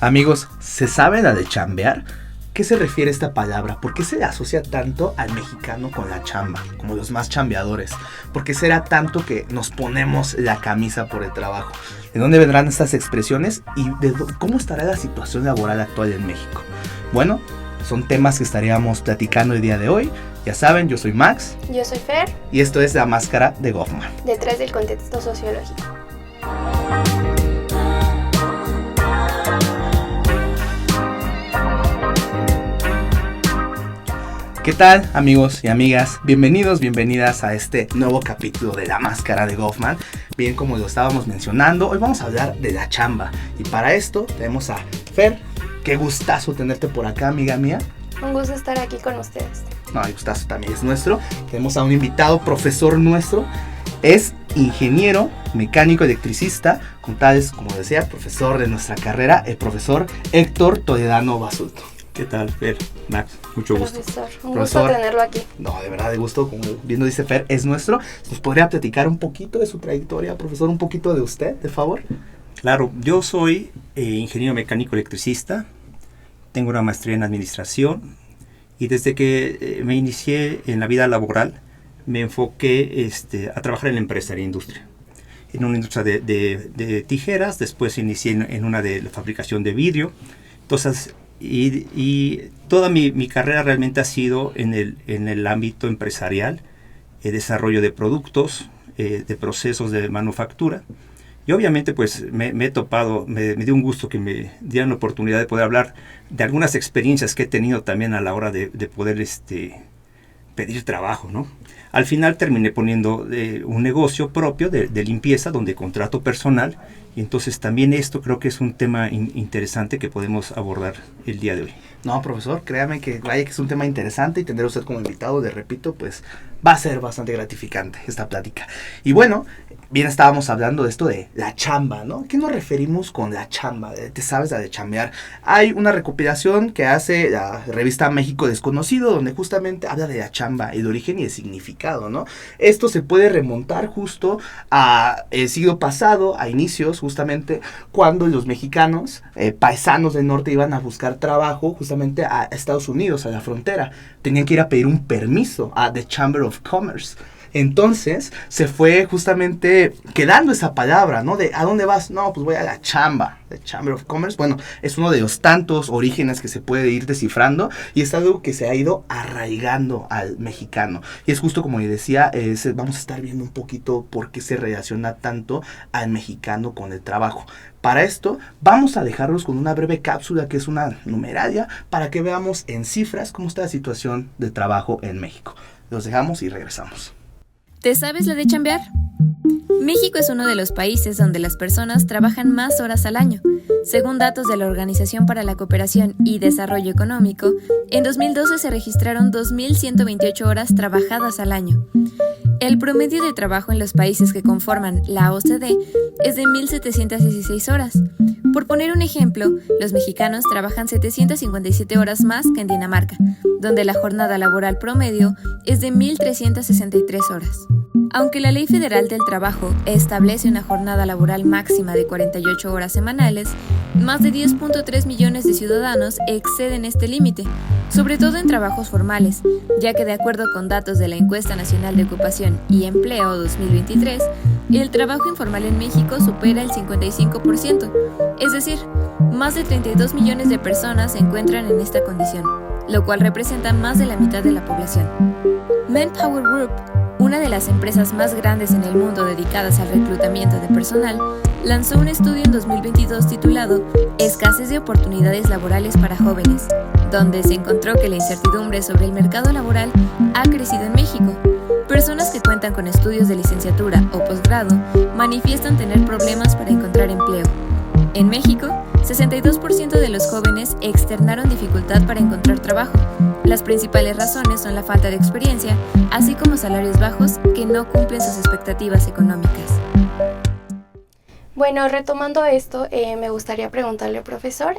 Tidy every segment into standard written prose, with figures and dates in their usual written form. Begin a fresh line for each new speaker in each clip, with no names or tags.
Amigos, ¿se sabe la de chambear? ¿Qué se refiere esta palabra? ¿Por qué se le asocia tanto al mexicano con la chamba, como los más chambeadores? ¿Por qué será tanto que nos ponemos la camisa por el trabajo? ¿De dónde vendrán estas expresiones y cómo estará la situación laboral actual en México? Bueno, son temas que estaríamos platicando el día de hoy. Ya saben, yo soy Max.
Yo soy Fer.
Y esto es La Máscara de Goffman.
Detrás del contexto sociológico.
¿Qué tal, amigos y amigas? Bienvenidos, bienvenidas a este nuevo capítulo de La Máscara de Goffman. Bien, como lo estábamos mencionando, hoy vamos a hablar de la chamba. Y para esto tenemos a Fer. Qué gustazo tenerte por acá, amiga mía.
Un gusto estar aquí con ustedes.
No, el gustazo también es nuestro. Tenemos a un invitado, profesor nuestro. Es ingeniero, mecánico, electricista, con tales, como decía, profesor de nuestra carrera, el profesor Héctor Toledano Basulto.
¿Qué tal, Fer? Max, mucho gusto.
Un gusto tenerlo aquí.
No, de verdad, de gusto, como bien lo dice Fer, es nuestro. ¿Nos podría platicar un poquito de su trayectoria, profesor? Un poquito de usted, de favor.
Claro, yo soy ingeniero mecánico electricista, tengo una maestría en administración y desde que me inicié en la vida laboral me enfoqué a trabajar en la empresa, en la industria. En una industria de tijeras, después inicié en una de la fabricación de vidrio. Entonces, y toda mi carrera realmente ha sido en el ámbito empresarial, desarrollo de productos, de procesos de manufactura. Y obviamente pues me he topado, me dio un gusto que me dieran la oportunidad de poder hablar de algunas experiencias que he tenido también a la hora de poder pedir trabajo, ¿no? Al final terminé poniendo un negocio propio de limpieza donde contrato personal. Y entonces también esto creo que es un tema interesante que podemos abordar el día de hoy.
No, profesor, créame que vaya que es un tema interesante y tener usted como invitado, le repito, pues va a ser bastante gratificante esta plática. Y bueno, bien estábamos hablando de esto de la chamba, ¿no? ¿Qué nos referimos con la chamba? ¿Te sabes la de chambear? Hay una recopilación que hace la revista México Desconocido, donde justamente habla de la chamba, el origen y el significado, ¿no? Esto se puede remontar justo a el siglo pasado, a inicios, justamente cuando los mexicanos, paisanos del norte, iban a buscar trabajo justamente a Estados Unidos, a la frontera. Tenían que ir a pedir un permiso a The Chamber of Commerce. Entonces se fue justamente quedando esa palabra, ¿no? De ¿a dónde vas? No, pues voy a la chamba, The Chamber of Commerce. Bueno, es uno de los tantos orígenes que se puede ir descifrando y es algo que se ha ido arraigando al mexicano. Y es justo como le decía, vamos a estar viendo un poquito por qué se relaciona tanto al mexicano con el trabajo. Para esto vamos a dejarlos con una breve cápsula que es una numeralia para que veamos en cifras cómo está la situación de trabajo en México. Los dejamos y regresamos.
¿Te sabes la de chambear? México es uno de los países donde las personas trabajan más horas al año. Según datos de la Organización para la Cooperación y Desarrollo Económico, en 2012 se registraron 2.128 horas trabajadas al año. El promedio de trabajo en los países que conforman la OCDE es de 1.716 horas. Por poner un ejemplo, los mexicanos trabajan 757 horas más que en Dinamarca, donde la jornada laboral promedio es de 1.363 horas. Aunque la Ley Federal del Trabajo establece una jornada laboral máxima de 48 horas semanales, más de 10.3 millones de ciudadanos exceden este límite, sobre todo en trabajos formales, ya que de acuerdo con datos de la Encuesta Nacional de Ocupación y Empleo 2023, el trabajo informal en México supera el 55%, es decir, más de 32 millones de personas se encuentran en esta condición, lo cual representa más de la mitad de la población. Manpower Group, una de las empresas más grandes en el mundo dedicadas al reclutamiento de personal, lanzó un estudio en 2022 titulado Escasez de oportunidades laborales para jóvenes, donde se encontró que la incertidumbre sobre el mercado laboral ha crecido en México. Personas que cuentan con estudios de licenciatura o posgrado manifiestan tener problemas para encontrar empleo. En México, 62% de los jóvenes externaron dificultad para encontrar trabajo. Las principales razones son la falta de experiencia, así como salarios bajos que no cumplen sus expectativas económicas.
Bueno, retomando esto, me gustaría preguntarle, profesor,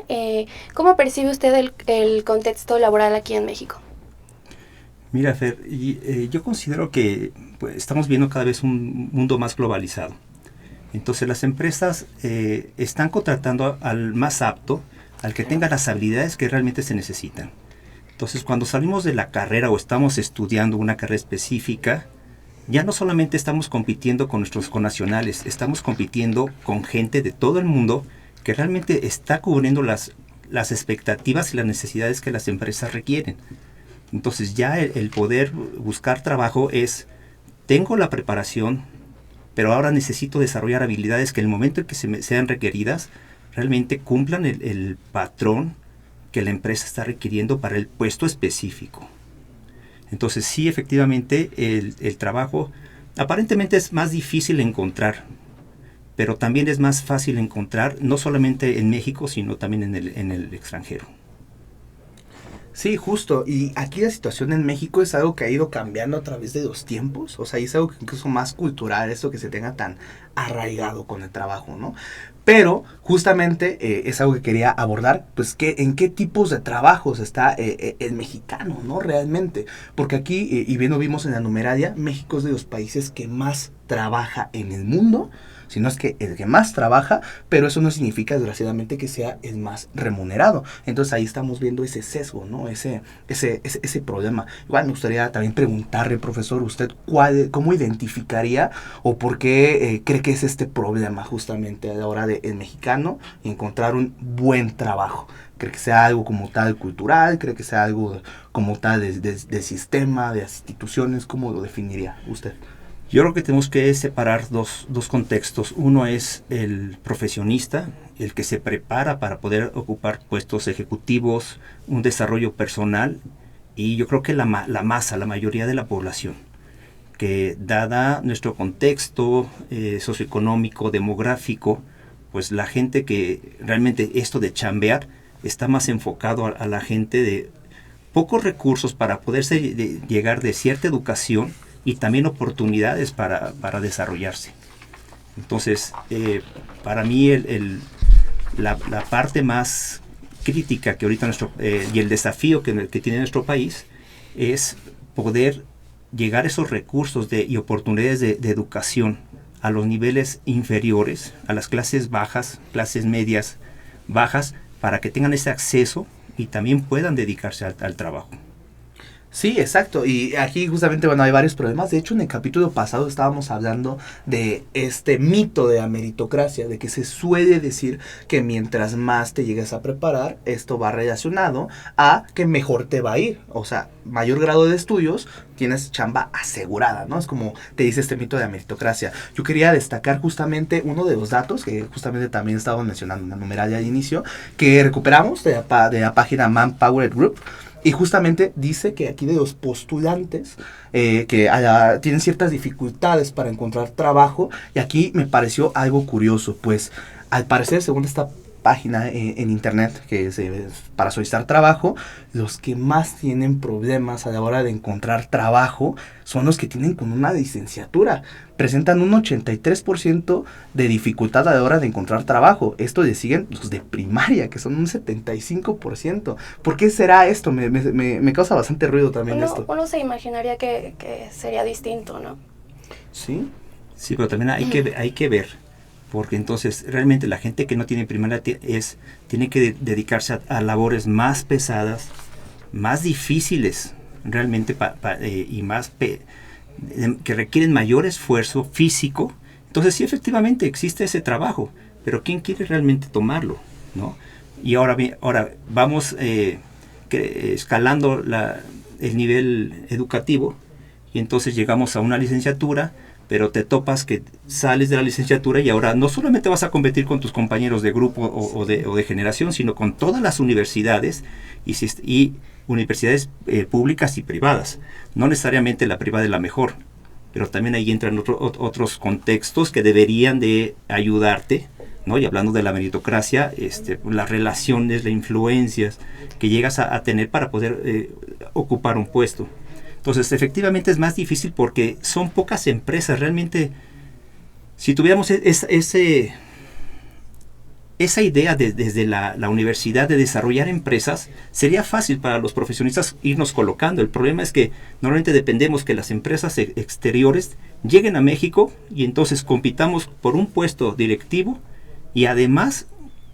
¿cómo percibe usted el contexto laboral aquí en México?
Mira, Fer, yo considero que pues, estamos viendo cada vez un mundo más globalizado. Entonces las empresas están contratando al más apto, al que tenga las habilidades que realmente se necesitan. Entonces, cuando salimos de la carrera o estamos estudiando una carrera específica, ya no solamente estamos compitiendo con nuestros connacionales, estamos compitiendo con gente de todo el mundo que realmente está cubriendo las expectativas y las necesidades que las empresas requieren. Entonces ya el poder buscar trabajo es, tengo la preparación, pero ahora necesito desarrollar habilidades que en el momento en que sean requeridas, realmente cumplan el patrón que la empresa está requiriendo para el puesto específico. Entonces sí, efectivamente, el trabajo aparentemente es más difícil de encontrar, pero también es más fácil encontrar, no solamente en México, sino también en el extranjero.
Sí, justo. Y aquí la situación en México es algo que ha ido cambiando a través de los tiempos. O sea, es algo que incluso más cultural, eso que se tenga tan arraigado con el trabajo, ¿no? Pero justamente es algo que quería abordar, pues en qué tipos de trabajos está el mexicano, ¿no? Realmente. Porque aquí, y bien lo vimos en la numeralia, México es de los países que más trabaja en el mundo, sino es que el que más trabaja, pero eso no significa desgraciadamente que sea el más remunerado. Entonces ahí estamos viendo ese sesgo, ¿no? Ese problema. Igual me gustaría también preguntarle, profesor, usted cómo identificaría o por qué cree que es este problema justamente a la hora del mexicano encontrar un buen trabajo. ¿Cree que sea algo como tal cultural? ¿Cree que sea algo como tal de sistema, de instituciones? ¿Cómo lo definiría usted?
Yo creo que tenemos que separar dos contextos. Uno es el profesionista, el que se prepara para poder ocupar puestos ejecutivos, un desarrollo personal, y yo creo que la masa, la mayoría de la población, que dada nuestro contexto socioeconómico, demográfico, pues la gente que realmente esto de chambear está más enfocado a la gente de pocos recursos para poderse llegar de cierta educación y también oportunidades para desarrollarse. Entonces, para mí la parte más crítica que ahorita y el desafío que tiene nuestro país es poder llegar a esos recursos y oportunidades de educación a los niveles inferiores, a las clases bajas, clases medias bajas, para que tengan ese acceso y también puedan dedicarse al trabajo.
Sí, exacto. Y aquí justamente, bueno, hay varios problemas. De hecho, en el capítulo pasado estábamos hablando de este mito de la meritocracia, de que se suele decir que mientras más te llegues a preparar, esto va relacionado a que mejor te va a ir. O sea, mayor grado de estudios, tienes chamba asegurada, ¿no? Es como te dice este mito de la meritocracia. Yo quería destacar justamente uno de los datos que justamente también estábamos mencionando en la numeralia al inicio, que recuperamos de la página Manpower Group. Y justamente dice que aquí de los postulantes que tienen ciertas dificultades para encontrar trabajo, y aquí me pareció algo curioso, pues al parecer, según esta página en internet que es para solicitar trabajo, los que más tienen problemas a la hora de encontrar trabajo son los que tienen con una licenciatura. Presentan un 83% de dificultad a la hora de encontrar trabajo. Esto le siguen los de primaria, que son un 75%. ¿Por qué será esto? Me causa bastante ruido también esto.
Uno se imaginaría que sería distinto, ¿no?
Sí.
Sí, pero también hay que ver, porque entonces realmente la gente que no tiene primaria tiene que dedicarse a labores más pesadas, más difíciles realmente y más que requieren mayor esfuerzo físico. Entonces sí, efectivamente existe ese trabajo, pero ¿quién quiere realmente tomarlo, no? Y ahora vamos escalando el nivel educativo, y entonces llegamos a una licenciatura, pero te topas que sales de la licenciatura y ahora no solamente vas a competir con tus compañeros de grupo o de generación, sino con todas las universidades y universidades públicas y privadas. No necesariamente la privada es la mejor, pero también ahí entran otros contextos que deberían de ayudarte, ¿no? Y hablando de la meritocracia, las relaciones, las influencias que llegas a tener para poder ocupar un puesto. Entonces, efectivamente es más difícil porque son pocas empresas. Realmente, si tuviéramos esa idea desde la universidad de desarrollar empresas, sería fácil para los profesionistas irnos colocando. El problema es que normalmente dependemos que las empresas exteriores lleguen a México y entonces compitamos por un puesto directivo y además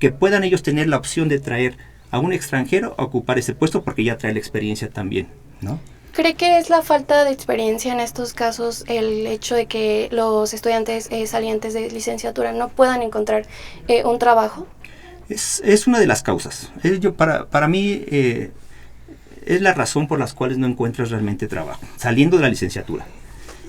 que puedan ellos tener la opción de traer a un extranjero a ocupar ese puesto porque ya trae la experiencia también, ¿no?
¿Cree que es la falta de experiencia en estos casos el hecho de que los estudiantes salientes de licenciatura no puedan encontrar un trabajo?
Es una de las causas. Para mí es la razón por las cuales no encuentras realmente trabajo, saliendo de la licenciatura.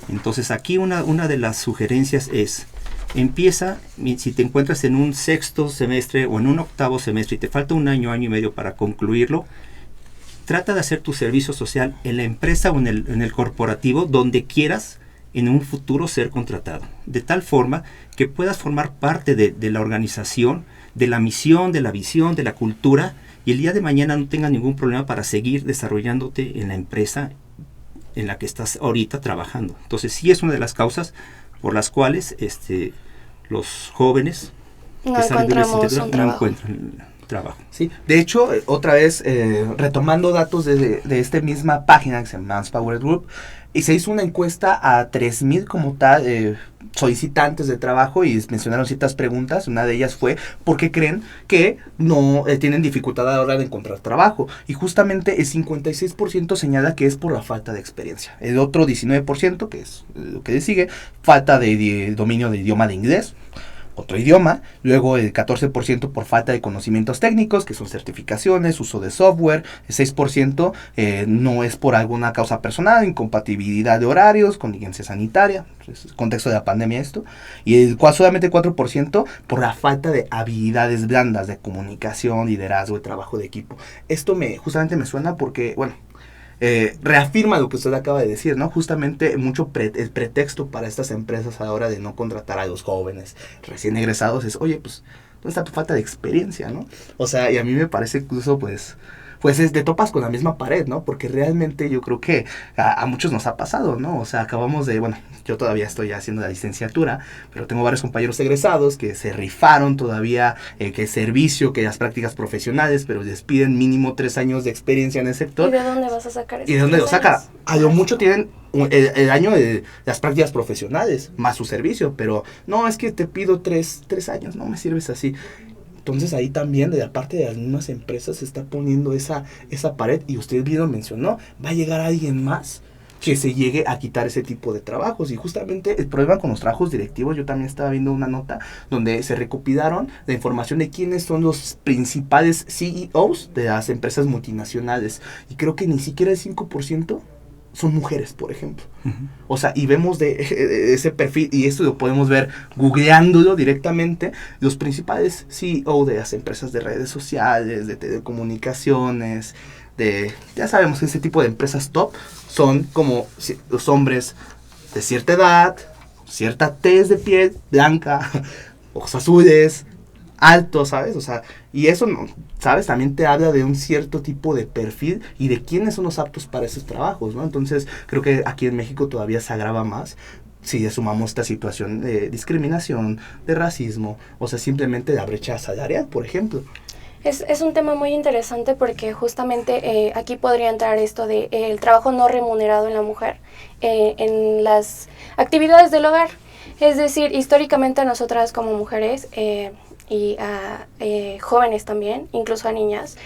Entonces aquí una de las sugerencias es, empieza, si te encuentras en un 6º semestre o en un 8º semestre y te falta un año, año y medio para concluirlo, trata de hacer tu servicio social en la empresa o en el corporativo donde quieras en un futuro ser contratado, de tal forma que puedas formar parte de la organización, de la misión, de la visión, de la cultura, y el día de mañana no tengas ningún problema para seguir desarrollándote en la empresa en la que estás ahorita trabajando. Entonces sí es una de las causas por las cuales los jóvenes
no encontramos un
no encuentran trabajo.
Sí, de hecho, otra vez, retomando datos de esta misma página que se llama Manpower Group, y se hizo una encuesta a 3,000 como tal solicitantes de trabajo y mencionaron ciertas preguntas. Una de ellas fue ¿por qué creen que no tienen dificultad a la hora de encontrar trabajo? Y justamente el 56% señala que es por la falta de experiencia. El otro 19%, que es lo que le sigue, falta de dominio del idioma de inglés, otro idioma. Luego el 14% por falta de conocimientos técnicos, que son certificaciones, uso de software. El 6% no es por alguna causa personal, incompatibilidad de horarios, contingencia sanitaria, contexto de la pandemia esto. Y solamente el 4% por la falta de habilidades blandas de comunicación, liderazgo y trabajo de equipo. Esto justamente me suena porque, bueno, reafirma lo que usted acaba de decir, ¿no? Justamente el pretexto para estas empresas a la hora de no contratar a los jóvenes recién egresados es, oye, pues, ¿dónde está tu falta de experiencia, no? O sea, y a mí me parece incluso, pues te topas con la misma pared, ¿no? Porque realmente yo creo que a muchos nos ha pasado, ¿no? O sea, yo todavía estoy haciendo la licenciatura, pero tengo varios compañeros egresados que se rifaron todavía, que servicio, que las prácticas profesionales, pero les piden mínimo 3 años de experiencia en el sector.
¿Y de dónde vas a sacar eso?
¿Y de dónde lo saca? A lo mucho tienen el año de las prácticas profesionales, más su servicio, pero no, es que te pido 3 años, no me sirves así. Entonces ahí también de la parte de las mismas empresas se está poniendo esa pared, y usted bien lo mencionó, va a llegar alguien más que se llegue a quitar ese tipo de trabajos. Y justamente el problema con los trabajos directivos, yo también estaba viendo una nota donde se recopilaron la información de quiénes son los principales CEOs de las empresas multinacionales, y creo que ni siquiera el 5% son mujeres, por ejemplo. Uh-huh. O sea, y vemos de ese perfil, y esto lo podemos ver googleándolo directamente, los principales CEO de las empresas de redes sociales, de telecomunicaciones, ya sabemos, ese tipo de empresas top, son como los hombres de cierta edad, cierta tez de piel, blanca, ojos azules, altos, ¿sabes? O sea, y eso, ¿sabes? También te habla de un cierto tipo de perfil y de quiénes son los aptos para esos trabajos, ¿no? Entonces, creo que aquí en México todavía se agrava más si le sumamos esta situación de discriminación, de racismo, o sea, simplemente la brecha salarial, por ejemplo.
Es un tema muy interesante porque justamente aquí podría entrar esto de el trabajo no remunerado en la mujer en las actividades del hogar. Es decir, históricamente a nosotras como mujeres y a jóvenes también, incluso a niñas,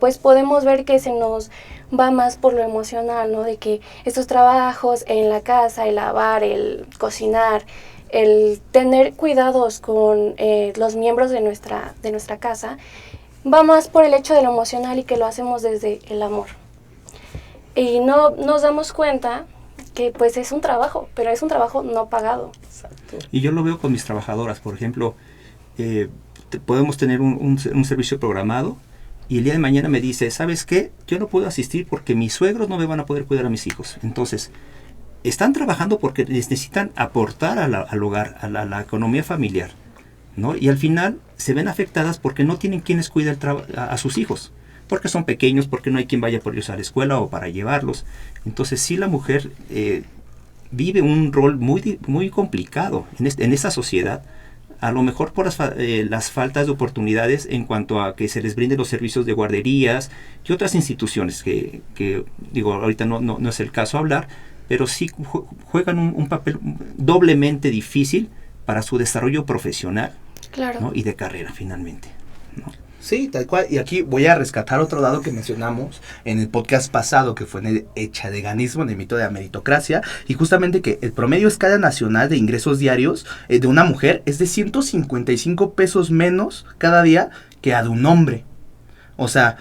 pues podemos ver que se nos va más por lo emocional, ¿no? De que estos trabajos en la casa, el lavar, el cocinar, el tener cuidados con los miembros de nuestra casa, va más por el hecho de lo emocional y que lo hacemos desde el amor. Y no nos damos cuenta que pues es un trabajo, pero es un trabajo no pagado.
Exacto. Y yo lo veo con mis trabajadoras, por ejemplo, podemos tener un servicio programado y el día de mañana me dice, ¿sabes qué? Yo no puedo asistir porque mis suegros no me van a poder cuidar a mis hijos. Entonces, están trabajando porque necesitan aportar al hogar, a la economía familiar, ¿no? Y al final se ven afectadas porque no tienen quienes cuiden a sus hijos, porque son pequeños, porque no hay quien vaya por ellos a la escuela o para llevarlos. Entonces sí, la mujer vive un rol muy, muy complicado en esta sociedad, a lo mejor por las faltas de oportunidades en cuanto a que se les brinden los servicios de guarderías y otras instituciones que digo, ahorita no es el caso hablar, pero sí juegan un papel doblemente difícil para su desarrollo profesional,
claro,
¿no? Y de carrera finalmente. ¿no?
Sí, tal cual. Y aquí voy a rescatar otro dado que mencionamos en el podcast pasado, que fue en el echadeganismo, en el mito de la meritocracia, y justamente que el promedio escala nacional de ingresos diarios de una mujer es de 155 pesos menos cada día que a de un hombre. O sea,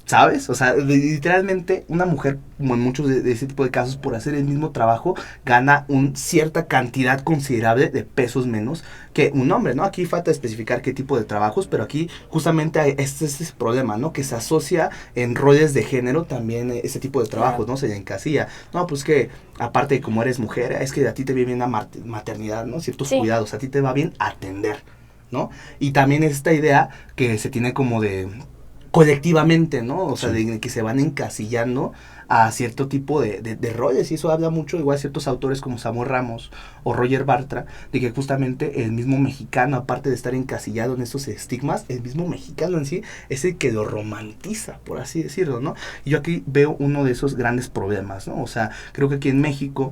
¿sabes? O sea, literalmente una mujer, como en muchos de ese tipo de casos, por hacer el mismo trabajo, gana cierta cantidad considerable de pesos menos que un hombre, ¿no? Aquí falta especificar qué tipo de trabajos, pero aquí justamente hay este problema, ¿no? Que se asocia en roles de género también ese tipo de trabajos, ¿no? Se le encasilla. No, pues que aparte de como eres mujer, es que a ti te viene bien la maternidad, ¿no? Ciertos cuidados, a ti te va bien atender, ¿no? Y también esta idea que se tiene como de colectivamente, ¿no? O sea, de que se van encasillando a cierto tipo de roles, y eso habla mucho igual ciertos autores como Samuel Ramos o Roger Bartra, de que justamente el mismo mexicano, aparte de estar encasillado en esos estigmas, el mismo mexicano en sí es el que lo romantiza, por así decirlo, ¿no? Y yo aquí veo uno de esos grandes problemas, ¿no? O sea, creo que aquí en México,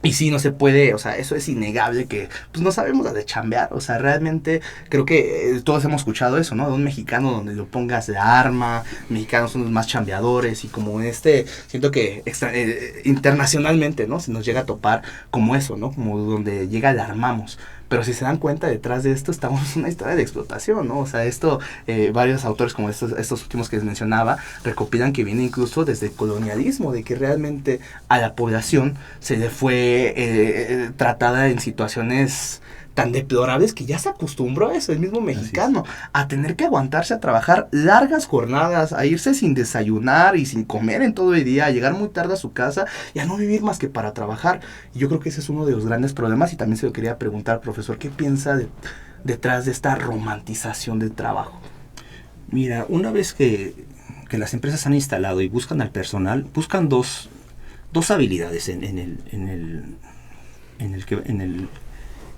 y sí, no se puede, o sea, eso es innegable que, pues no sabemos de chambear, o sea, realmente creo que todos hemos escuchado eso, ¿no? De un mexicano donde lo pongas de arma, mexicanos son los más chambeadores, y como siento que internacionalmente, ¿no? Se nos llega a topar como eso, ¿no? Como donde llega le armamos. Pero si se dan cuenta, detrás de esto estamos en una historia de explotación, ¿no? O sea, varios autores como estos últimos que les mencionaba, recopilan que viene incluso desde el colonialismo, de que realmente a la población se le fue tratada en situaciones tan deplorables que ya se acostumbró a eso, el mismo mexicano, a tener que aguantarse a trabajar largas jornadas, a irse sin desayunar y sin comer en todo el día, a llegar muy tarde a su casa y a no vivir más que para trabajar. Y yo creo que ese es uno de los grandes problemas, y también se lo quería preguntar, profesor, ¿qué piensa detrás de esta romantización del trabajo?
Mira, una vez que las empresas han instalado y buscan al personal, buscan dos habilidades en el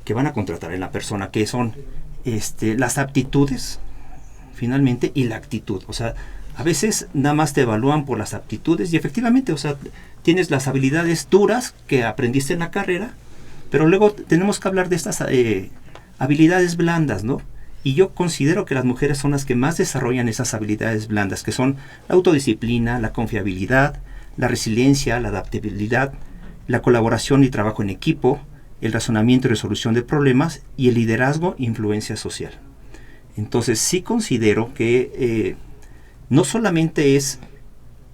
que van a contratar en la persona, que son las aptitudes, finalmente, y la actitud. O sea, a veces nada más te evalúan por las aptitudes, y efectivamente, o sea, tienes las habilidades duras que aprendiste en la carrera, pero luego tenemos que hablar de estas habilidades blandas, ¿no? Y yo considero que las mujeres son las que más desarrollan esas habilidades blandas, que son la autodisciplina, la confiabilidad, la resiliencia, la adaptabilidad, la colaboración y trabajo en equipo, el razonamiento y resolución de problemas, y el liderazgo e influencia social. Entonces sí considero que no solamente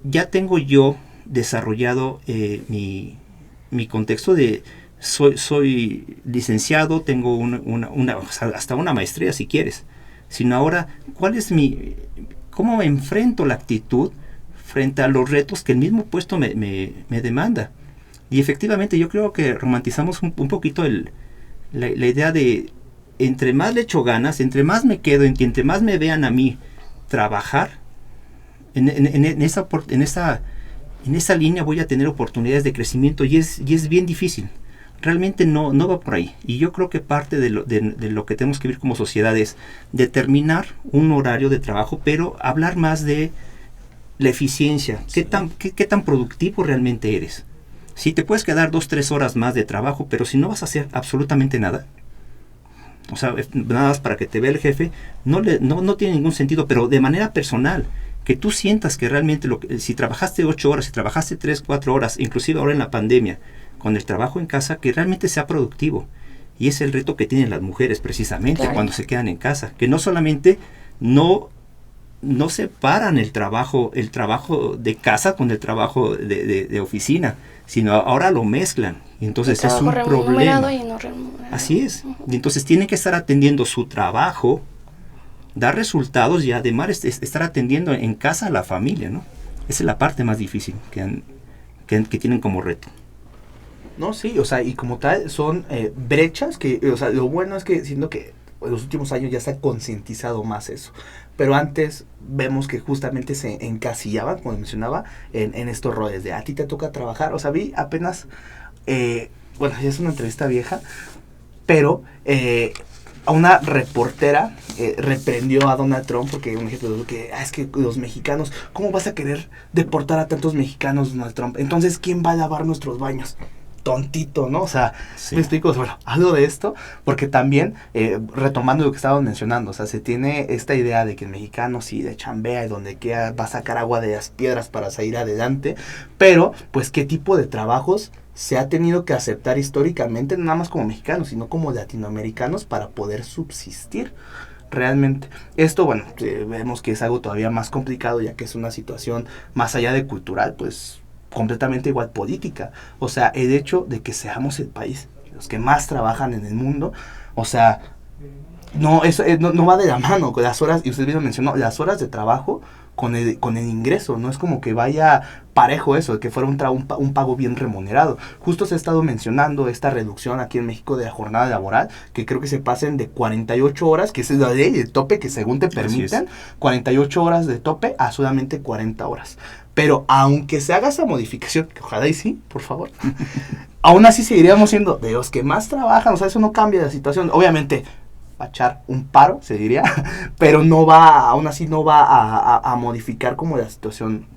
ya tengo yo desarrollado mi contexto de soy licenciado, tengo hasta una maestría si quieres, sino ahora cómo me enfrento la actitud frente a los retos que el mismo puesto me demanda. Y efectivamente yo creo que romantizamos un poquito la idea de entre más le echo ganas, entre más me quedo, entre más me vean a mí trabajar, en esa línea voy a tener oportunidades de crecimiento, y es bien difícil. Realmente no va por ahí. Y yo creo que parte de lo que tenemos que vivir como sociedad es determinar un horario de trabajo, pero hablar más de la eficiencia. Sí. ¿Qué tan productivo realmente eres? Si te puedes quedar 2-3 horas más de trabajo, pero si no vas a hacer absolutamente nada, o sea, nada más para que te vea el jefe, no tiene ningún sentido. Pero de manera personal, que tú sientas que realmente si trabajaste 8 horas, si trabajaste 3-4 horas, inclusive ahora en la pandemia, con el trabajo en casa, que realmente sea productivo. Y es el reto que tienen las mujeres precisamente, claro, cuando se quedan en casa, que no solamente no separan el trabajo de casa con el trabajo de oficina, sino ahora lo mezclan, y entonces es un problema.
Y no remunerado.
Así es. Y entonces tienen que estar atendiendo su trabajo, dar resultados, y además estar atendiendo en casa a la familia, ¿no? Esa es la parte más difícil que tienen como reto.
No, sí, o sea, y como tal son brechas que, o sea, lo bueno es que siento que en los últimos años ya se ha concientizado más eso. Pero antes vemos que justamente se encasillaban, como mencionaba, en estos roles de a ti te toca trabajar. O sea, vi apenas, bueno, ya es una entrevista vieja, pero a una reportera reprendió a Donald Trump porque un ejemplo de que es que los mexicanos, ¿cómo vas a querer deportar a tantos mexicanos, Donald Trump? Entonces, ¿quién va a lavar nuestros baños? tontito, ¿no? O sea,
Sí.
me explico, bueno, hablo de esto porque también, retomando lo que estábamos mencionando, o sea, se tiene esta idea de que el mexicano sí, de chambea y donde quiera va a sacar agua de las piedras para salir adelante, pero, pues, ¿qué tipo de trabajos se ha tenido que aceptar históricamente, no nada más como mexicanos, sino como latinoamericanos para poder subsistir? Realmente. Esto, bueno, vemos que es algo todavía más complicado, ya que es una situación más allá de cultural, pues completamente igual política. O sea, el hecho de que seamos el país, los que más trabajan en el mundo, o sea, no, eso no va de la mano con las horas, y usted mismo mencionó, las horas de trabajo con el ingreso, no es como que vaya parejo eso, de que fuera un pago bien remunerado. Justo se ha estado mencionando esta reducción aquí en México de la jornada laboral, que creo que se pasen de 48 horas, que esa es la ley, el tope que según te permiten, 48 horas de tope a solamente 40 horas. Pero aunque se haga esa modificación, que ojalá y sí, por favor, aún así seguiríamos siendo de los que más trabajan, o sea, eso no cambia la situación. Obviamente va a echar un paro, se diría, pero no va, aún así no va a modificar como la situación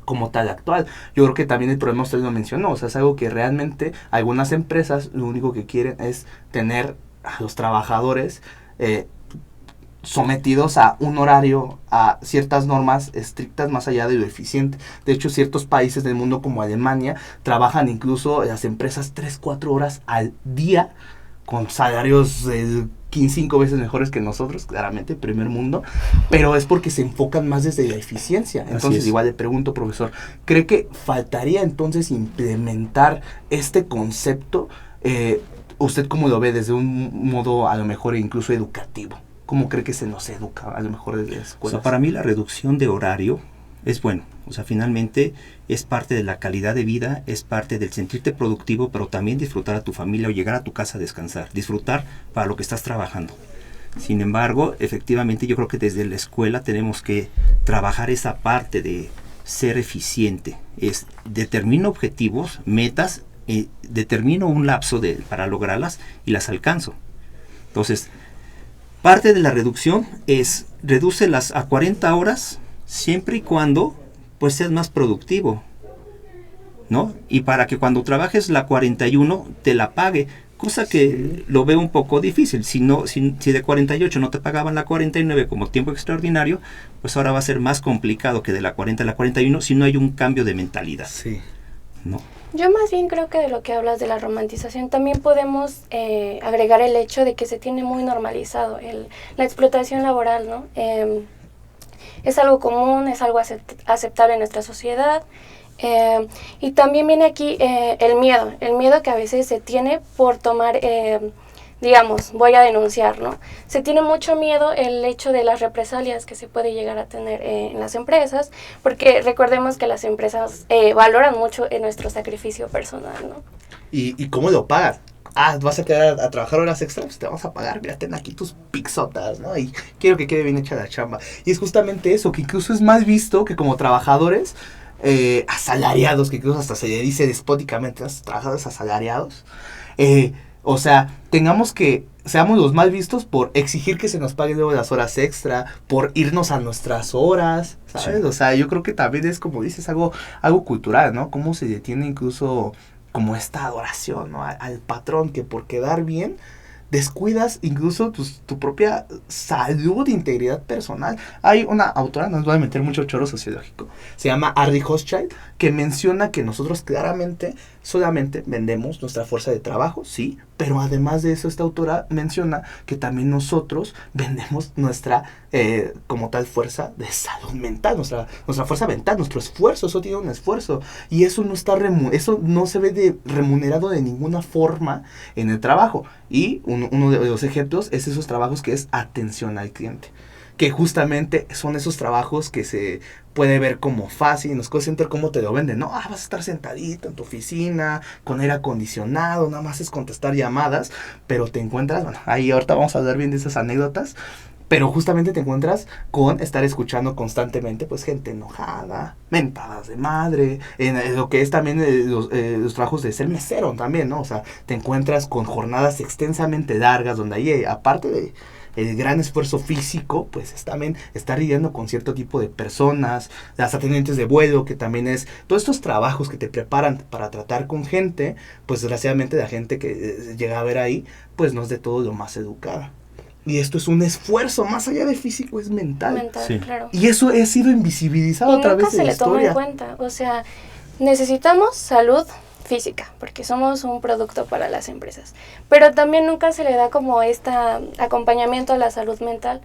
como tal actual. Yo creo que también el problema usted lo mencionó, o sea, es algo que realmente algunas empresas lo único que quieren es tener a los trabajadores sometidos a un horario, a ciertas normas estrictas más allá de lo eficiente. De hecho, ciertos países del mundo como Alemania trabajan incluso las empresas 3-4 horas al día con salarios 5 veces mejores que nosotros, claramente, primer mundo, pero es porque se enfocan más desde la eficiencia. Entonces, igual le pregunto, profesor, ¿cree que faltaría entonces implementar este concepto? ¿Usted cómo lo ve desde un modo a lo mejor incluso educativo? ¿Cómo cree que se nos educa a lo mejor desde la escuela?
O sea, para mí la reducción de horario es bueno. O sea, finalmente es parte de la calidad de vida, es parte del sentirte productivo, pero también disfrutar a tu familia o llegar a tu casa a descansar. Disfrutar para lo que estás trabajando. Sin embargo, efectivamente yo creo que desde la escuela tenemos que trabajar esa parte de ser eficiente. Es determino objetivos, metas, determino un lapso para lograrlas y las alcanzo. Entonces, parte de la reducción es redúcelas a 40 horas siempre y cuando pues seas más productivo, ¿no? Y para que cuando trabajes la 41 te la pague, cosa que lo veo un poco difícil. Si de 48 no te pagaban la 49 como tiempo extraordinario, pues ahora va a ser más complicado que de la 40 a la 41 si no hay un cambio de mentalidad.
Sí.
¿No?
Yo más bien creo que de lo que hablas de la romantización también podemos agregar el hecho de que se tiene muy normalizado la explotación laboral, ¿no? Es algo común, es algo aceptable en nuestra sociedad. Y también viene aquí el miedo que a veces se tiene por tomar, digamos, voy a denunciar, ¿no? Se tiene mucho miedo el hecho de las represalias que se puede llegar a tener en las empresas, porque recordemos que las empresas valoran mucho nuestro sacrificio personal, ¿no?
¿Y cómo lo pagan? Vas a quedar a trabajar horas extras, pues te vamos a pagar, mira, ten aquí tus pixotas, ¿no? Y quiero que quede bien hecha la chamba. Y es justamente eso, que incluso es más visto que como trabajadores asalariados, que incluso hasta se le dice despóticamente, los trabajadores asalariados, o sea, seamos los más vistos por exigir que se nos paguen luego las horas extra, por irnos a nuestras horas, ¿sabes? Sí. O sea, yo creo que también es, como dices, algo cultural, ¿no? Cómo se detiene incluso como esta adoración, ¿no? Al patrón, que por quedar bien descuidas incluso tu propia salud e integridad personal. Hay una autora, no nos voy a meter mucho choro sociológico, se llama Ardie Hochschild, que menciona que nosotros claramente solamente vendemos nuestra fuerza de trabajo, sí, pero además de eso esta autora menciona que también nosotros vendemos nuestra como tal fuerza de salud mental, nuestra fuerza mental, nuestro esfuerzo. Eso tiene un esfuerzo y eso no está eso no se ve remunerado de ninguna forma en el trabajo. Y uno de los ejemplos es esos trabajos que es atención al cliente, que justamente son esos trabajos que se puede ver como fácil en los call centers, cómo te lo venden, ¿no? Vas a estar sentadito en tu oficina, con aire acondicionado, nada más es contestar llamadas, pero te encuentras, bueno, ahí ahorita vamos a hablar bien de esas anécdotas, pero justamente te encuentras con estar escuchando constantemente, pues, gente enojada, mentadas de madre, en lo que es también los trabajos de ser mesero también, ¿no? O sea, te encuentras con jornadas extensamente largas, donde ahí, aparte de el gran esfuerzo físico, pues es también estar lidiando con cierto tipo de personas, las atendientes de vuelo, que también es todos estos trabajos que te preparan para tratar con gente, pues desgraciadamente la gente que llega a ver ahí, pues no es de todo lo más educada. Y esto es un esfuerzo, más allá de físico, es mental.
Mental,
Sí.
claro.
Y eso ha sido invisibilizado
Y
a través
nunca
de
se
la
le toma en
historia.
cuenta. O sea, necesitamos salud física, porque somos un producto para las empresas. Pero también nunca se le da como este acompañamiento a la salud mental,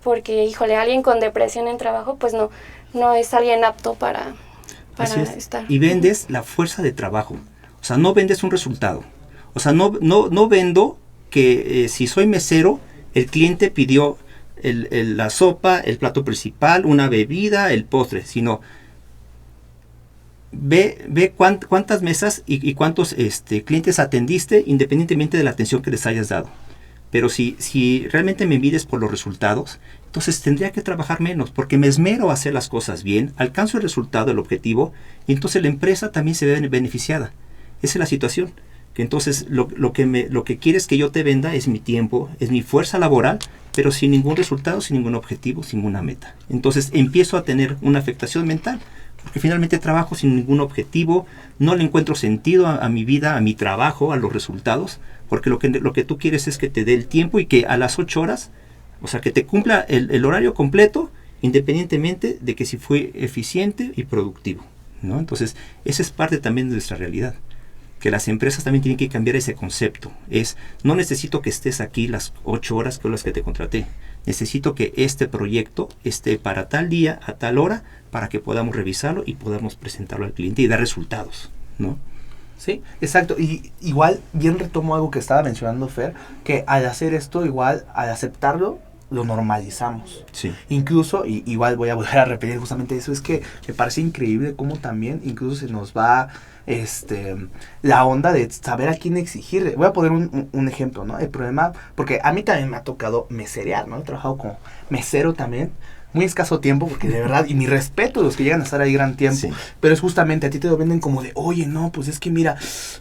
porque, híjole, alguien con depresión en trabajo, pues no es alguien apto para
Así es.
estar.
Y vendes la fuerza de trabajo. O sea, no vendes un resultado. O sea, no vendo que si soy mesero, el cliente pidió la sopa, el plato principal, una bebida, el postre, sino ve cuántas mesas y cuántos clientes atendiste independientemente de la atención que les hayas dado. Pero si realmente me mides por los resultados, entonces tendría que trabajar menos, porque me esmero a hacer las cosas bien, alcanzo el resultado, el objetivo, y entonces la empresa también se ve beneficiada. Esa es la situación. Que entonces lo que quieres que yo te venda es mi tiempo, es mi fuerza laboral, pero sin ningún resultado, sin ningún objetivo, sin ninguna meta. Entonces empiezo a tener una afectación mental, porque finalmente trabajo sin ningún objetivo, no le encuentro sentido a mi vida, a mi trabajo, a los resultados, porque lo que tú quieres es que te dé el tiempo y que a las 8 horas, o sea, que te cumpla el horario completo, independientemente de que si fue eficiente y productivo, ¿no? Entonces, esa es parte también de nuestra realidad, que las empresas también tienen que cambiar ese concepto. No necesito que estés aquí las 8 horas con las que te contraté. Necesito que este proyecto esté para tal día, a tal hora, para que podamos revisarlo y podamos presentarlo al cliente y dar resultados, ¿no?
Sí, exacto. Y igual, bien retomo algo que estaba mencionando Fer, que al hacer esto, igual, al aceptarlo, lo normalizamos.
Sí.
Incluso, y igual voy a volver a repetir justamente eso, es que me parece increíble cómo también incluso se nos va la onda de saber a quién exigirle. Voy a poner un ejemplo, ¿no? El problema, porque a mí también me ha tocado meserear, ¿no? He trabajado como mesero también, muy escaso tiempo, porque de verdad, y mi respeto a los que llegan a estar ahí gran tiempo,
Sí.
pero es justamente, a ti te lo venden como de, oye, no, pues es que mira,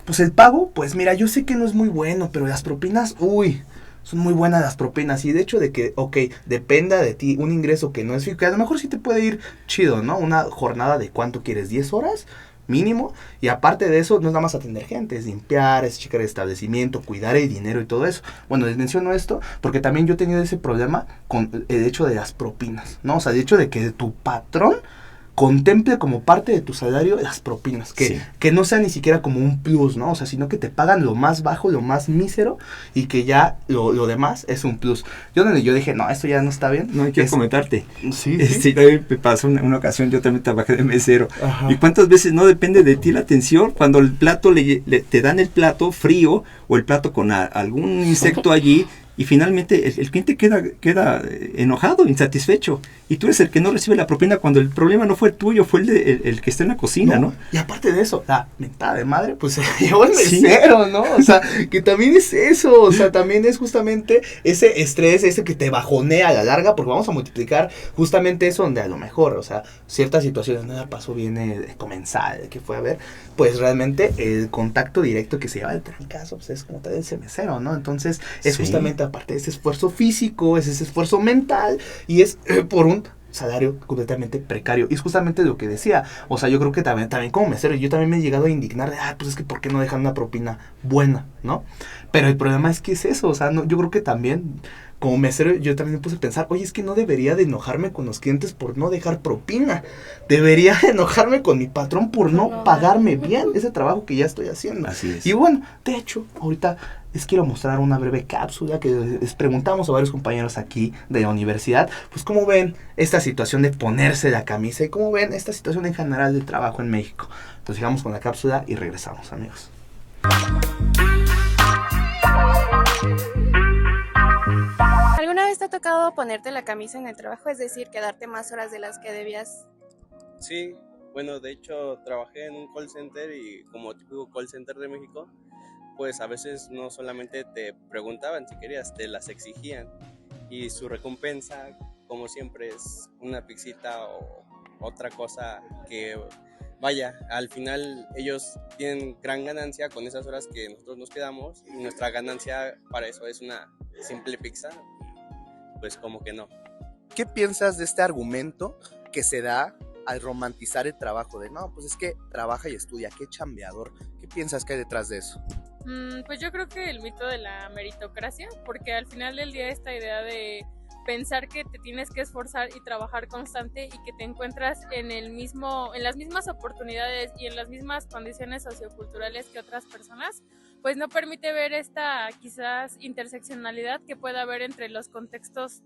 pues el pago, pues mira, yo sé que no es muy bueno, pero las propinas, uy, son muy buenas las propinas, y de hecho de que, ok, dependa de ti un ingreso que no es fijo, que a lo mejor sí te puede ir chido, ¿no? Una jornada de ¿cuánto quieres? 10 horas mínimo, y aparte de eso no es nada más atender gente, es limpiar, es checar el establecimiento, cuidar el dinero y todo eso. Bueno, les menciono esto porque también yo he tenido ese problema con el hecho de las propinas, ¿no? O sea, el hecho de que tu patrón contemple como parte de tu salario las propinas, que no sea ni siquiera como un plus, ¿no? O sea, sino que te pagan lo más bajo, lo más mísero, y que ya lo demás es un plus. Yo dije, no, esto ya no está bien.
No, quiero comentarte.
Sí.
También me pasó una ocasión, yo también trabajé de mesero.
Ajá.
¿Y cuántas veces no depende de ti la atención? Cuando el plato, te dan el plato frío o el plato con algún insecto allí, y finalmente el cliente queda enojado, insatisfecho, y tú eres el que no recibe la propina cuando el problema no fue el tuyo, fue el que está en la cocina, ¿no?
Y aparte de eso, la mentada de madre, pues se llevó el mesero, ¿no? O sea, que también es eso, o sea, también es justamente ese estrés, ese que te bajonea a la larga, porque vamos a multiplicar justamente eso donde a lo mejor, o sea, ciertas situaciones, no, pasó bien el comensal, que fue a ver, pues realmente el contacto directo que se lleva el trancazo, pues es como tal ese mesero, ¿no? Entonces, es justamente aparte de ese esfuerzo físico, es ese esfuerzo mental, y es por un salario completamente precario. Y es justamente lo que decía, o sea, yo creo que también como mesero, yo también me he llegado a indignar de, pues es que ¿por qué no dejan una propina buena, no? Pero el problema es que es eso, o sea, no, yo creo que también como mesero yo también me puse a pensar, oye, es que no debería de enojarme con los clientes por no dejar propina, debería de enojarme con mi patrón por no pagarme bien ese trabajo que ya estoy haciendo.
Así es.
Y bueno, de hecho, ahorita les quiero mostrar una breve cápsula que les preguntamos a varios compañeros aquí de la universidad, pues cómo ven esta situación de ponerse la camisa y cómo ven esta situación en general del trabajo en México. Entonces sigamos con la cápsula y regresamos, amigos.
¿Alguna vez te ha tocado ponerte la camisa en el trabajo? Es decir, quedarte más horas de las que debías.
Sí, bueno, de hecho trabajé en un call center y como típico call center de México, pues a veces no solamente te preguntaban si querías, te las exigían, y su recompensa, como siempre, es una pixita o otra cosa que, vaya, al final ellos tienen gran ganancia con esas horas que nosotros nos quedamos, y nuestra ganancia para eso es una simple pizza. pues como que no.
¿Qué piensas de este argumento que se da al romantizar el trabajo? De no, pues es que trabaja y estudia, qué chambeador. ¿Qué piensas que hay detrás de eso?
Pues yo creo que el mito de la meritocracia, porque al final del día esta idea de pensar que te tienes que esforzar y trabajar constante y que te encuentras en las mismas oportunidades y en las mismas condiciones socioculturales que otras personas, pues no permite ver esta quizás interseccionalidad que pueda haber entre los contextos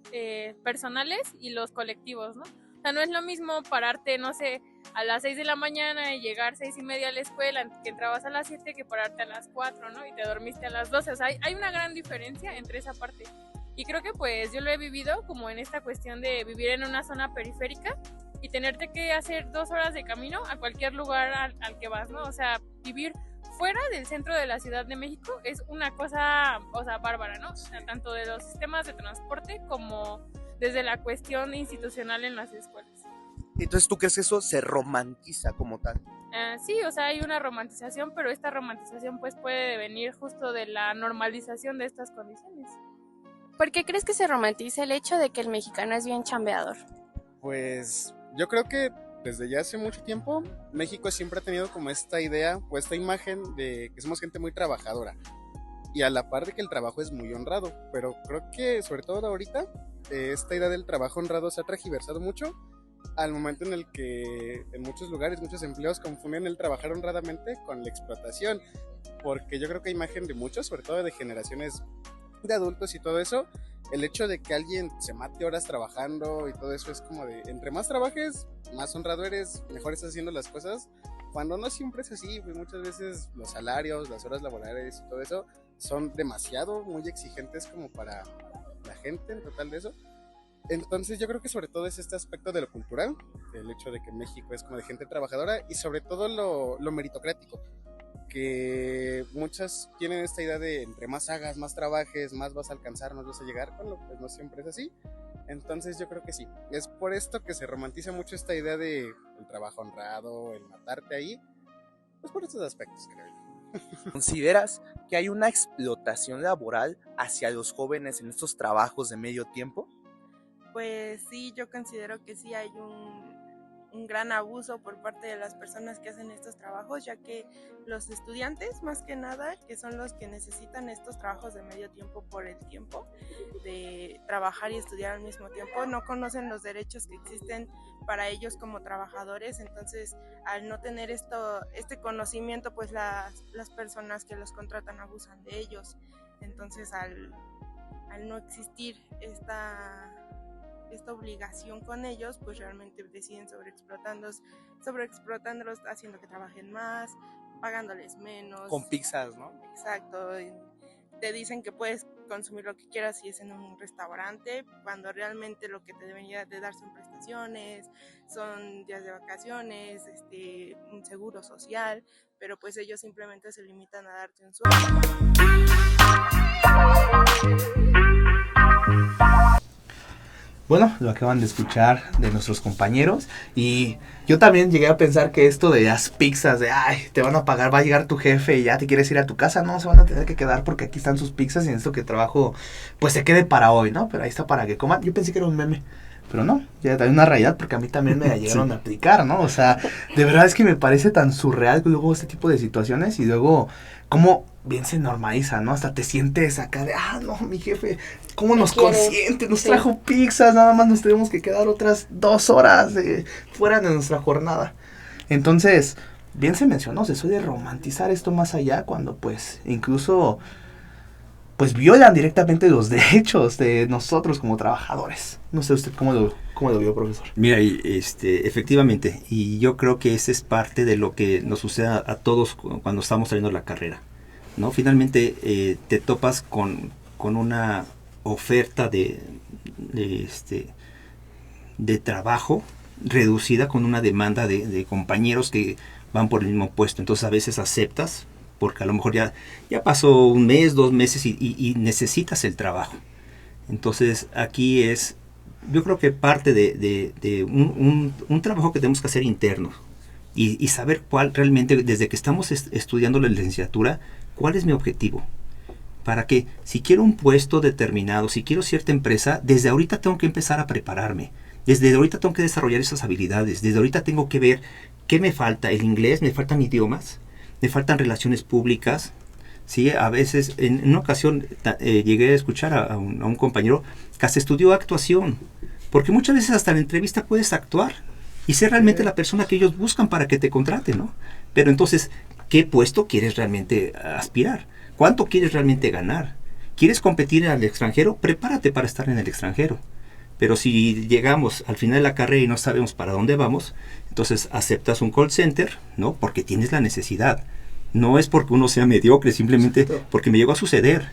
personales y los colectivos, ¿no? O sea, no es lo mismo pararte, no sé, a las 6 de la mañana y llegar 6:30 a la escuela, que entrabas a las 7, que pararte a las 4, ¿no? Y te dormiste a las 12. O sea, hay una gran diferencia entre esa parte. Y creo que pues yo lo he vivido como en esta cuestión de vivir en una zona periférica y tenerte que hacer 2 horas de camino a cualquier lugar al que vas, ¿no? O sea, vivir fuera del centro de la Ciudad de México es una cosa, o sea, bárbara, ¿no? O sea, tanto de los sistemas de transporte como desde la cuestión institucional en las escuelas.
Entonces, ¿tú crees que eso se romantiza como tal?
Sí, o sea, hay una romantización, pero esta romantización pues puede venir justo de la normalización de estas condiciones.
¿Por qué crees que se romantiza el hecho de que el mexicano es bien chambeador?
Pues yo creo que desde ya hace mucho tiempo México siempre ha tenido como esta idea o esta imagen de que somos gente muy trabajadora y a la par de que el trabajo es muy honrado, pero creo que sobre todo ahorita esta idea del trabajo honrado se ha tergiversado mucho al momento en el que en muchos lugares, muchos empleos confunden el trabajar honradamente con la explotación, porque yo creo que hay imagen de muchos, sobre todo de generaciones de adultos y todo eso, el hecho de que alguien se mate horas trabajando y todo eso es como de, entre más trabajes, más honrado eres, mejor estás haciendo las cosas, cuando no siempre es así, pues muchas veces los salarios, las horas laborales y todo eso son demasiado, muy exigentes como para la gente en total de eso. Entonces yo creo que sobre todo es este aspecto de lo cultural, el hecho de que México es como de gente trabajadora y sobre todo lo meritocrático, que muchas tienen esta idea de entre más hagas, más trabajes, más vas a alcanzar, más vas a llegar, bueno, pues no siempre es así. Entonces yo creo que sí, es por esto que se romantiza mucho esta idea de el trabajo honrado, el matarte ahí, pues por estos aspectos, creo yo.
¿Consideras que hay una explotación laboral hacia los jóvenes en estos trabajos de medio tiempo?
Pues sí, yo considero que sí hay un gran abuso por parte de las personas que hacen estos trabajos, ya que los estudiantes, más que nada, que son los que necesitan estos trabajos de medio tiempo por el tiempo de trabajar y estudiar al mismo tiempo, no conocen los derechos que existen para ellos como trabajadores. Entonces, al no tener este conocimiento, pues las personas que los contratan abusan de ellos. Entonces, al no existir esta obligación con ellos, pues realmente deciden sobreexplotándolos, haciendo que trabajen más, pagándoles menos.
Con pizzas, ¿no?
Exacto. Te dicen que puedes consumir lo que quieras si es en un restaurante, cuando realmente lo que te debería de dar son prestaciones, son días de vacaciones, un seguro social, pero pues ellos simplemente se limitan a darte un sueldo.
Bueno, lo acaban de escuchar de nuestros compañeros y yo también llegué a pensar que esto de las pizzas, de ay, te van a pagar, va a llegar tu jefe y ya te quieres ir a tu casa, no, se van a tener que quedar porque aquí están sus pizzas y en esto que trabajo pues se quede para hoy, ¿no? Pero ahí está para que coman. Yo pensé que era un meme, pero no, ya hay una realidad porque a mí también me la llegaron a aplicar, ¿no? O sea, de verdad es que me parece tan surreal luego este tipo de situaciones y luego cómo bien se normaliza, ¿no? Hasta te sientes acá de, no, mi jefe, cómo nos consiente, nos trajo pizzas, nada más nos tenemos que quedar otras 2 horas fuera de nuestra jornada. Entonces, bien se mencionó, se suele romantizar esto más allá cuando pues incluso pues violan directamente los derechos de nosotros como trabajadores. No sé usted cómo lo vio, profesor.
Mira, efectivamente, y yo creo que esa es parte de lo que nos sucede a todos cuando estamos saliendo la carrera, ¿no? Finalmente te topas con una oferta de trabajo reducida con una demanda de compañeros que van por el mismo puesto. Entonces a veces aceptas porque a lo mejor ya pasó 1 mes, 2 meses y necesitas el trabajo. Entonces aquí es, yo creo que parte de un trabajo que tenemos que hacer interno y saber cuál realmente, desde que estamos estudiando la licenciatura, cuál es mi objetivo, para que si quiero un puesto determinado, si quiero cierta empresa, desde ahorita tengo que empezar a prepararme. Desde ahorita tengo que desarrollar esas habilidades. Desde ahorita tengo que ver qué me falta. El inglés, me faltan idiomas, me faltan relaciones públicas. Sí, a veces, en una ocasión llegué a escuchar a un compañero que hasta estudió actuación, porque muchas veces hasta en la entrevista puedes actuar y ser realmente la persona que ellos buscan para que te contraten, ¿no? Pero entonces, ¿qué puesto quieres realmente aspirar? ¿Cuánto quieres realmente ganar? ¿Quieres competir en el extranjero? Prepárate para estar en el extranjero. Pero si llegamos al final de la carrera y no sabemos para dónde vamos, entonces aceptas un call center, ¿no? Porque tienes la necesidad. No es porque uno sea mediocre, simplemente porque me llegó a suceder,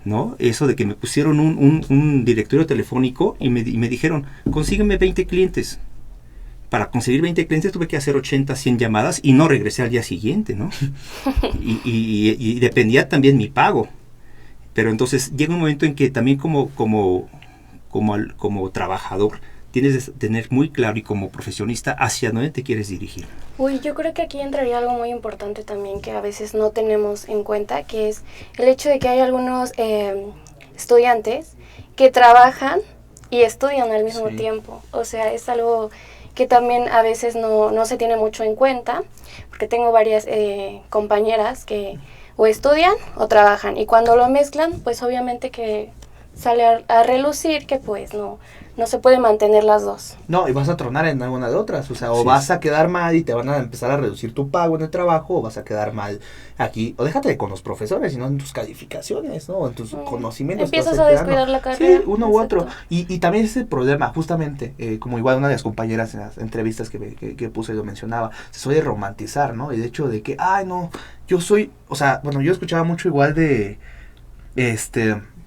¿no? Eso de que me pusieron un directorio telefónico y me dijeron, consígueme 20 clientes. Para conseguir 20 clientes tuve que hacer 80, 100 llamadas y no regresé al día siguiente, ¿no? y dependía también mi pago. Pero entonces llega un momento en que también como trabajador tienes que tener muy claro y como profesionista hacia dónde te quieres dirigir.
Uy, yo creo que aquí entraría algo muy importante también que a veces no tenemos en cuenta, que es el hecho de que hay algunos estudiantes que trabajan y estudian al mismo tiempo. O sea, es algo que también a veces no se tiene mucho en cuenta, porque tengo varias compañeras que o estudian o trabajan, y cuando lo mezclan, pues obviamente que sale a relucir que pues no se puede mantener las dos.
No, y vas a tronar en alguna de otras, o sea, o vas a quedar mal y te van a empezar a reducir tu pago en el trabajo, o vas a quedar mal aquí, o déjate con los profesores, sino en tus calificaciones, ¿no? En tus conocimientos.
Empiezas a descuidar la carrera.
Sí, uno u otro. Y también ese problema, justamente, como igual una de las compañeras en las entrevistas que puse lo mencionaba, se suele romantizar, ¿no? El hecho de que, ay, no, yo soy, o sea, bueno, yo escuchaba mucho igual de,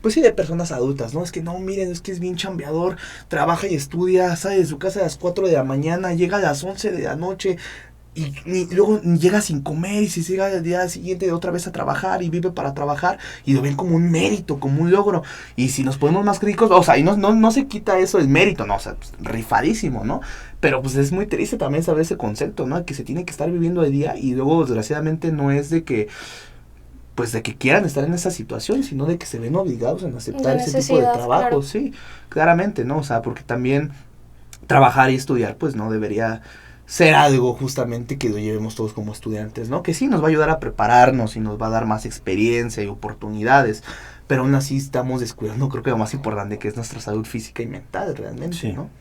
pues sí, de personas adultas, ¿no? Es que no, miren, es que es bien chambeador, trabaja y estudia, sale de su casa a las 4 de la mañana, llega a las 11 de la noche y luego llega sin comer y se llega al día siguiente otra vez a trabajar y vive para trabajar y lo ven como un mérito, como un logro. Y si nos ponemos más críticos, o sea, y no se quita eso el mérito, ¿no? O sea, pues, rifadísimo, ¿no? Pero pues es muy triste también saber ese concepto, ¿no? Que se tiene que estar viviendo de día y luego desgraciadamente no es de que pues de que quieran estar en esa situación, sino de que se ven obligados en aceptar ese tipo de trabajo, claro. Sí, claramente, ¿no? O sea, porque también trabajar y estudiar, pues no debería ser algo justamente que lo llevemos todos como estudiantes, ¿no? Que sí nos va a ayudar a prepararnos y nos va a dar más experiencia y oportunidades, pero aún así estamos descuidando, creo que lo más importante, que es nuestra salud física y mental realmente, sí, ¿no?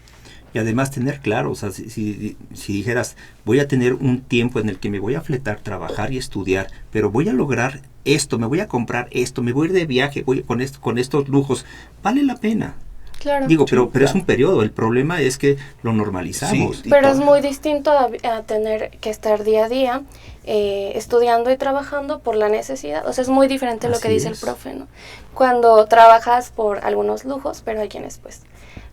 Y además tener claro, o sea, si dijeras, voy a tener un tiempo en el que me voy a fletar, trabajar y estudiar, pero voy a lograr esto, me voy a comprar esto, me voy a ir de viaje, voy con estos lujos, vale la pena.
Claro.
Digo, pero es un periodo, el problema es que lo normalizamos.
Sí, pero es muy distinto a tener que estar día a día estudiando y trabajando por la necesidad. O sea, es muy diferente lo que dice el profe, ¿no? Cuando trabajas por algunos lujos, pero hay quienes pues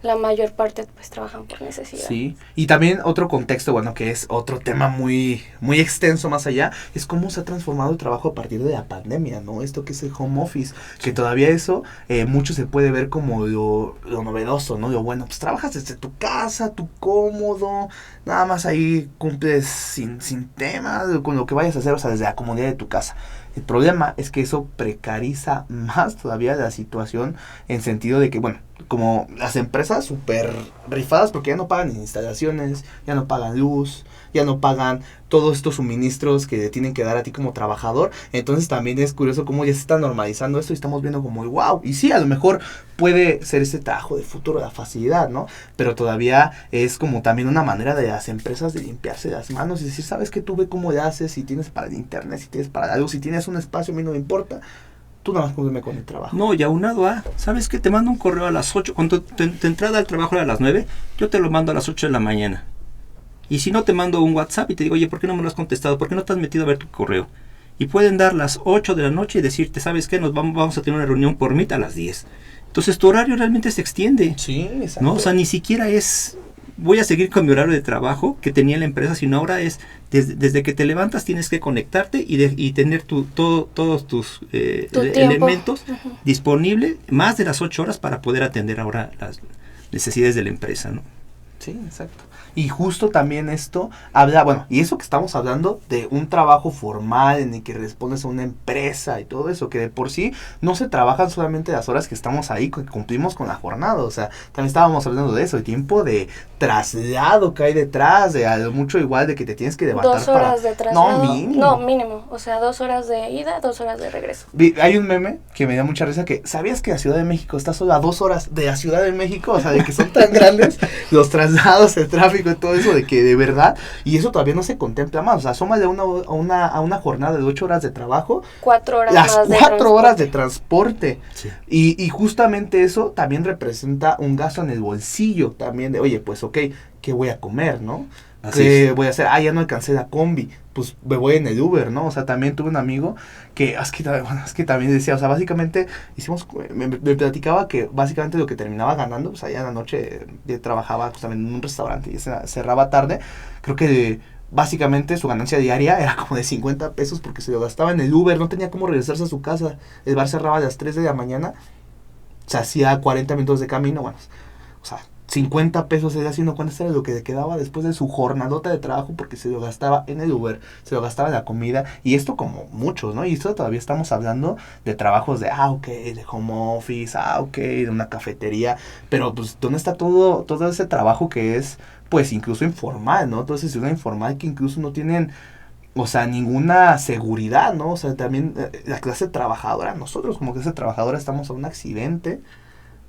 la mayor parte pues trabajan por necesidad.
Sí, y también otro contexto, bueno, que es otro tema muy extenso más allá, es cómo se ha transformado el trabajo a partir de la pandemia, ¿no? Esto que es el home office, que todavía eso, mucho se puede ver como lo novedoso, ¿no? Lo bueno, pues trabajas desde tu casa, tu cómodo, nada más ahí cumples sin tema con lo que vayas a hacer, o sea, desde la comodidad de tu casa. El problema es que eso precariza más todavía la situación en sentido de que, bueno, como las empresas súper rifadas porque ya no pagan instalaciones, ya no pagan luz, ya no pagan todos estos suministros que tienen que dar a ti como trabajador. Entonces también es curioso cómo ya se está normalizando esto y estamos viendo como wow. Y sí, a lo mejor puede ser ese trabajo de futuro, la facilidad, ¿no? Pero todavía es como también una manera de las empresas de limpiarse las manos y decir, ¿sabes qué? Tú ve cómo le haces, si tienes para el internet, si tienes para la luz, si tienes un espacio, a mí no me importa. Tú nada más cúmpleme con el trabajo.
No, y aunado a, ¿sabes qué? Te mando un correo a las 8, cuando tu entrada al trabajo era a las 9, yo te lo mando a las 8 de la mañana. Y si no, te mando un WhatsApp y te digo, oye, ¿por qué no me lo has contestado? ¿Por qué no te has metido a ver tu correo? Y pueden dar las 8 de la noche y decirte, ¿sabes qué? Vamos a tener una reunión por Meet a las 10. Entonces tu horario realmente se extiende.
Sí, exacto.
¿No? O sea, ni siquiera es, voy a seguir con mi horario de trabajo que tenía la empresa, sino ahora es, desde que te levantas tienes que conectarte y tener todos tus elementos disponibles más de las 8 horas para poder atender ahora las necesidades de la empresa, ¿no?
Sí, exacto. Y justo también esto habla, bueno, y eso que estamos hablando de un trabajo formal en el que respondes a una empresa y todo eso, que de por sí no se trabajan solamente las horas que estamos ahí, que cumplimos con la jornada, o sea, también estábamos hablando de eso, el tiempo de traslado que hay detrás, de algo mucho igual de que te tienes que levantar
2 horas de traslado.
No, mínimo.
No, mínimo. O sea, 2 horas de ida, 2 horas de regreso.
Hay un meme que me da mucha risa que, ¿sabías que la Ciudad de México está solo a 2 horas de la Ciudad de México? O sea, de que son tan grandes los traslados, el tráfico y todo eso, de que de verdad, y eso todavía no se contempla más, o sea, súmale a una jornada de 8 horas de trabajo,
4 horas
las
más de
4 horas de transporte,
Sí.
y justamente eso también representa un gasto en el bolsillo también de, oye, pues ok, ¿qué voy a comer, no?
Así
¿Qué
es.
voy a hacer? Ah, ya no alcancé la combi, pues me voy en el Uber, ¿no? O sea, también tuve un amigo que, es que también decía, o sea, básicamente me platicaba que básicamente lo que terminaba ganando, pues allá en la noche trabajaba justamente en un restaurante y cerraba tarde, creo que básicamente su ganancia diaria era como de 50 pesos porque se lo gastaba en el Uber, no tenía cómo regresarse a su casa, el bar cerraba a las 3 de la mañana, se hacía 40 minutos de camino, bueno, o sea, 50 pesos era haciendo cuánto era lo que le quedaba después de su jornadota de trabajo porque se lo gastaba en el Uber, se lo gastaba en la comida y esto como muchos, ¿no? Y esto todavía estamos hablando de trabajos de, ok, de home office, ok, de una cafetería, pero pues ¿dónde está todo ese trabajo que es pues incluso informal, ¿no? Toda esa ciudad informal que incluso no tienen, o sea, ninguna seguridad, ¿no? O sea, también la clase trabajadora, nosotros como clase trabajadora estamos a un accidente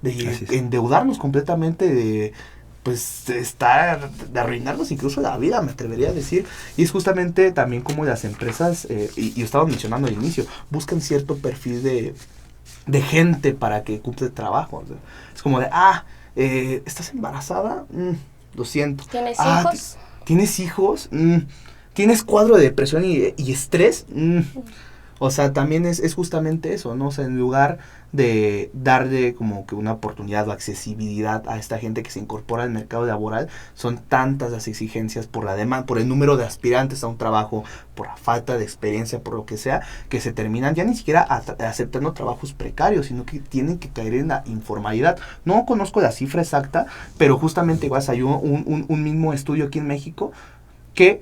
de endeudarnos completamente, de pues de arruinarnos incluso la vida, me atrevería a decir, y es justamente también como las empresas, y estaba mencionando al inicio, buscan cierto perfil de gente para que cumpla el trabajo, o sea, es como de, ¿estás embarazada? Lo siento.
¿Tienes hijos?
¿Tienes hijos? ¿Tienes cuadro de depresión y estrés? O sea, también es justamente eso, ¿no? O sea, en lugar de darle como que una oportunidad o accesibilidad a esta gente que se incorpora al mercado laboral, son tantas las exigencias por la demanda, por el número de aspirantes a un trabajo, por la falta de experiencia, por lo que sea, que se terminan ya ni siquiera aceptando trabajos precarios, sino que tienen que caer en la informalidad. No conozco la cifra exacta, pero justamente igual hay un mismo estudio aquí en México que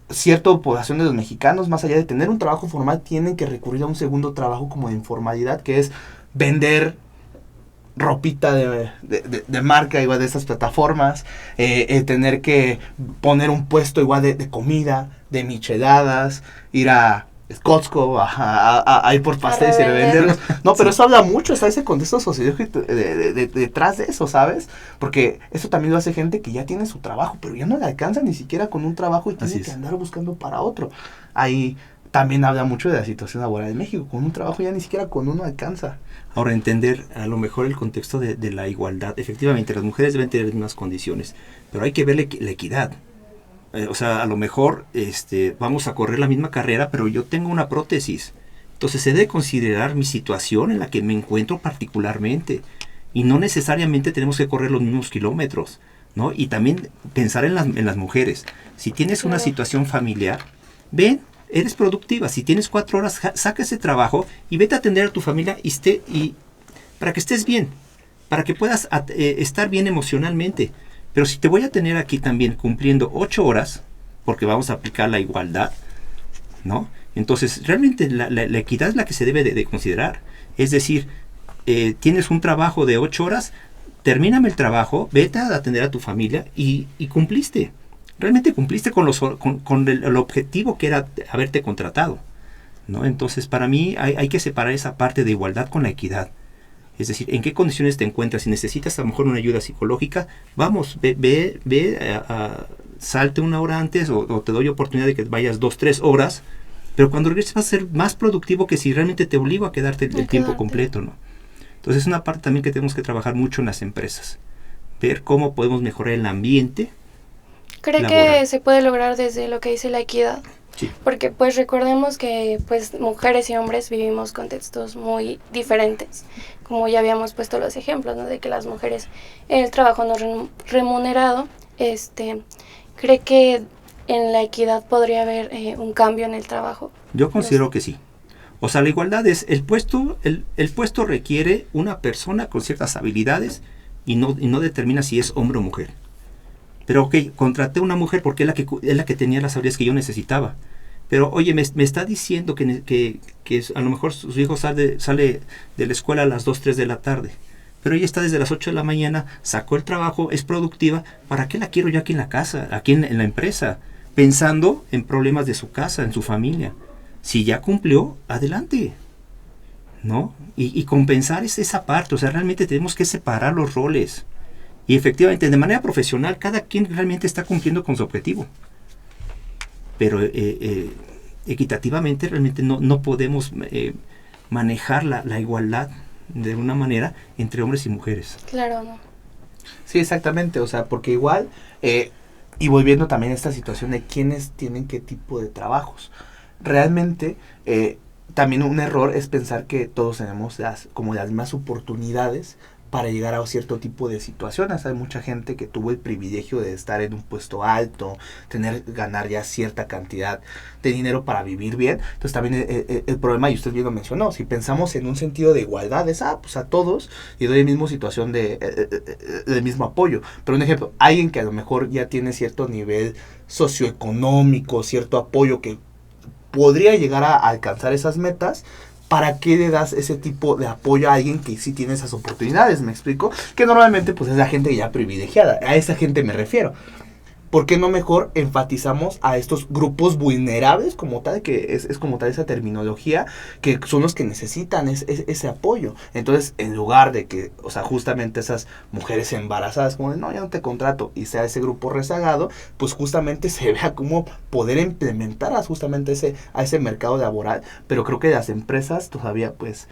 cierta población de los mexicanos, más allá de tener un trabajo formal, tienen que recurrir a un segundo trabajo como de informalidad, que es vender ropita de marca igual de estas plataformas, tener que poner un puesto igual de comida, de micheladas, ir a Costco a ir por pasteles y revenderlos. No, pero eso habla mucho, está ese contexto sociológico detrás de eso, ¿sabes? Porque eso también lo hace gente que ya tiene su trabajo, pero ya no le alcanza ni siquiera con un trabajo y tiene que andar buscando para otro. Ahí también habla mucho de la situación laboral en México. Con un trabajo ya ni siquiera con uno alcanza.
Ahora, entender a lo mejor el contexto de la igualdad. Efectivamente, las mujeres deben tener las mismas condiciones, pero hay que ver la equidad. O sea, a lo mejor vamos a correr la misma carrera, pero yo tengo una prótesis. Entonces se debe considerar mi situación en la que me encuentro particularmente. Y no necesariamente tenemos que correr los mismos kilómetros, ¿no? Y también pensar en las mujeres. Si tienes una situación familiar, ven, eres productiva. Si tienes 4 horas, saca ese trabajo y vete a atender a tu familia y para que estés bien, para que puedas estar bien emocionalmente. Pero si te voy a tener aquí también cumpliendo 8 horas, porque vamos a aplicar la igualdad, ¿no? Entonces, realmente la equidad es la que se debe de considerar. Es decir, tienes un trabajo de 8 horas, termíname el trabajo, vete a atender a tu familia y cumpliste. Realmente cumpliste con el objetivo que era haberte contratado, ¿no? Entonces, para mí hay que separar esa parte de igualdad con la equidad. Es decir, ¿en qué condiciones te encuentras? Si necesitas a lo mejor una ayuda psicológica, vamos, salte 1 hora antes o te doy oportunidad de que vayas 2-3 horas, pero cuando regreses vas a ser más productivo que si realmente te obligo a quedarte el tiempo completo, ¿no? Entonces es una parte también que tenemos que trabajar mucho en las empresas, ver cómo podemos mejorar el ambiente.
¿Cree que se puede lograr desde lo que dice la equidad?
Sí.
Porque pues recordemos que pues mujeres y hombres vivimos contextos muy diferentes, como ya habíamos puesto los ejemplos, ¿no? De que las mujeres, el trabajo no remunerado, ¿cree que en la equidad podría haber un cambio en el trabajo?
Yo considero que sí. O sea, la igualdad es el puesto requiere una persona con ciertas habilidades y no determina si es hombre o mujer. Pero ok, contraté a una mujer porque es la que tenía las habilidades que yo necesitaba. Pero oye, me está diciendo que a lo mejor su hijo sale de la escuela a las 2, 3 de la tarde. Pero ella está desde las 8 de la mañana, sacó el trabajo, es productiva. ¿Para qué la quiero yo aquí en la casa, aquí en la empresa? Pensando en problemas de su casa, en su familia. Si ya cumplió, adelante, ¿no? Y compensar esa parte. O sea, realmente tenemos que separar los roles. Y efectivamente, de manera profesional, cada quien realmente está cumpliendo con su objetivo. Pero equitativamente realmente no podemos manejar la igualdad de una manera entre hombres y mujeres.
Claro, no.
Sí, exactamente, o sea, porque igual, y volviendo también a esta situación de quiénes tienen qué tipo de trabajos, realmente también un error es pensar que todos tenemos las mismas oportunidades para llegar a cierto tipo de situaciones. Hay mucha gente que tuvo el privilegio de estar en un puesto alto, ganar ya cierta cantidad de dinero para vivir bien. Entonces también el problema, y usted bien lo mencionó, si pensamos en un sentido de igualdad, es pues a todos y doy la misma situación del mismo apoyo. Pero un ejemplo, alguien que a lo mejor ya tiene cierto nivel socioeconómico, cierto apoyo que podría llegar a alcanzar esas metas, ¿para qué le das ese tipo de apoyo a alguien que sí tiene esas oportunidades? ¿Me explico? Que normalmente pues es la gente ya privilegiada. A esa gente me refiero. ¿Por qué no mejor enfatizamos a estos grupos vulnerables como tal, que es como tal esa terminología, que son los que necesitan ese apoyo? Entonces, en lugar de que, o sea, justamente esas mujeres embarazadas como de, no, ya no te contrato, y sea ese grupo rezagado, pues justamente se vea cómo poder implementar justamente a ese mercado laboral. Pero creo que las empresas todavía, pues,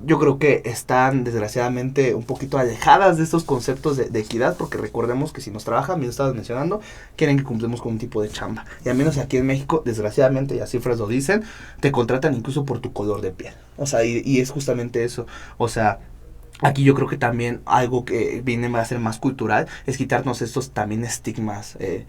yo creo que están desgraciadamente un poquito alejadas de estos conceptos de equidad, porque recordemos que si nos trabajan, bien estabas mencionando, quieren que cumplimos con un tipo de chamba. Y al menos aquí en México, desgraciadamente, y las cifras lo dicen, te contratan incluso por tu color de piel. O sea, y es justamente eso. O sea, aquí yo creo que también algo que viene a ser más cultural es quitarnos estos también estigmas de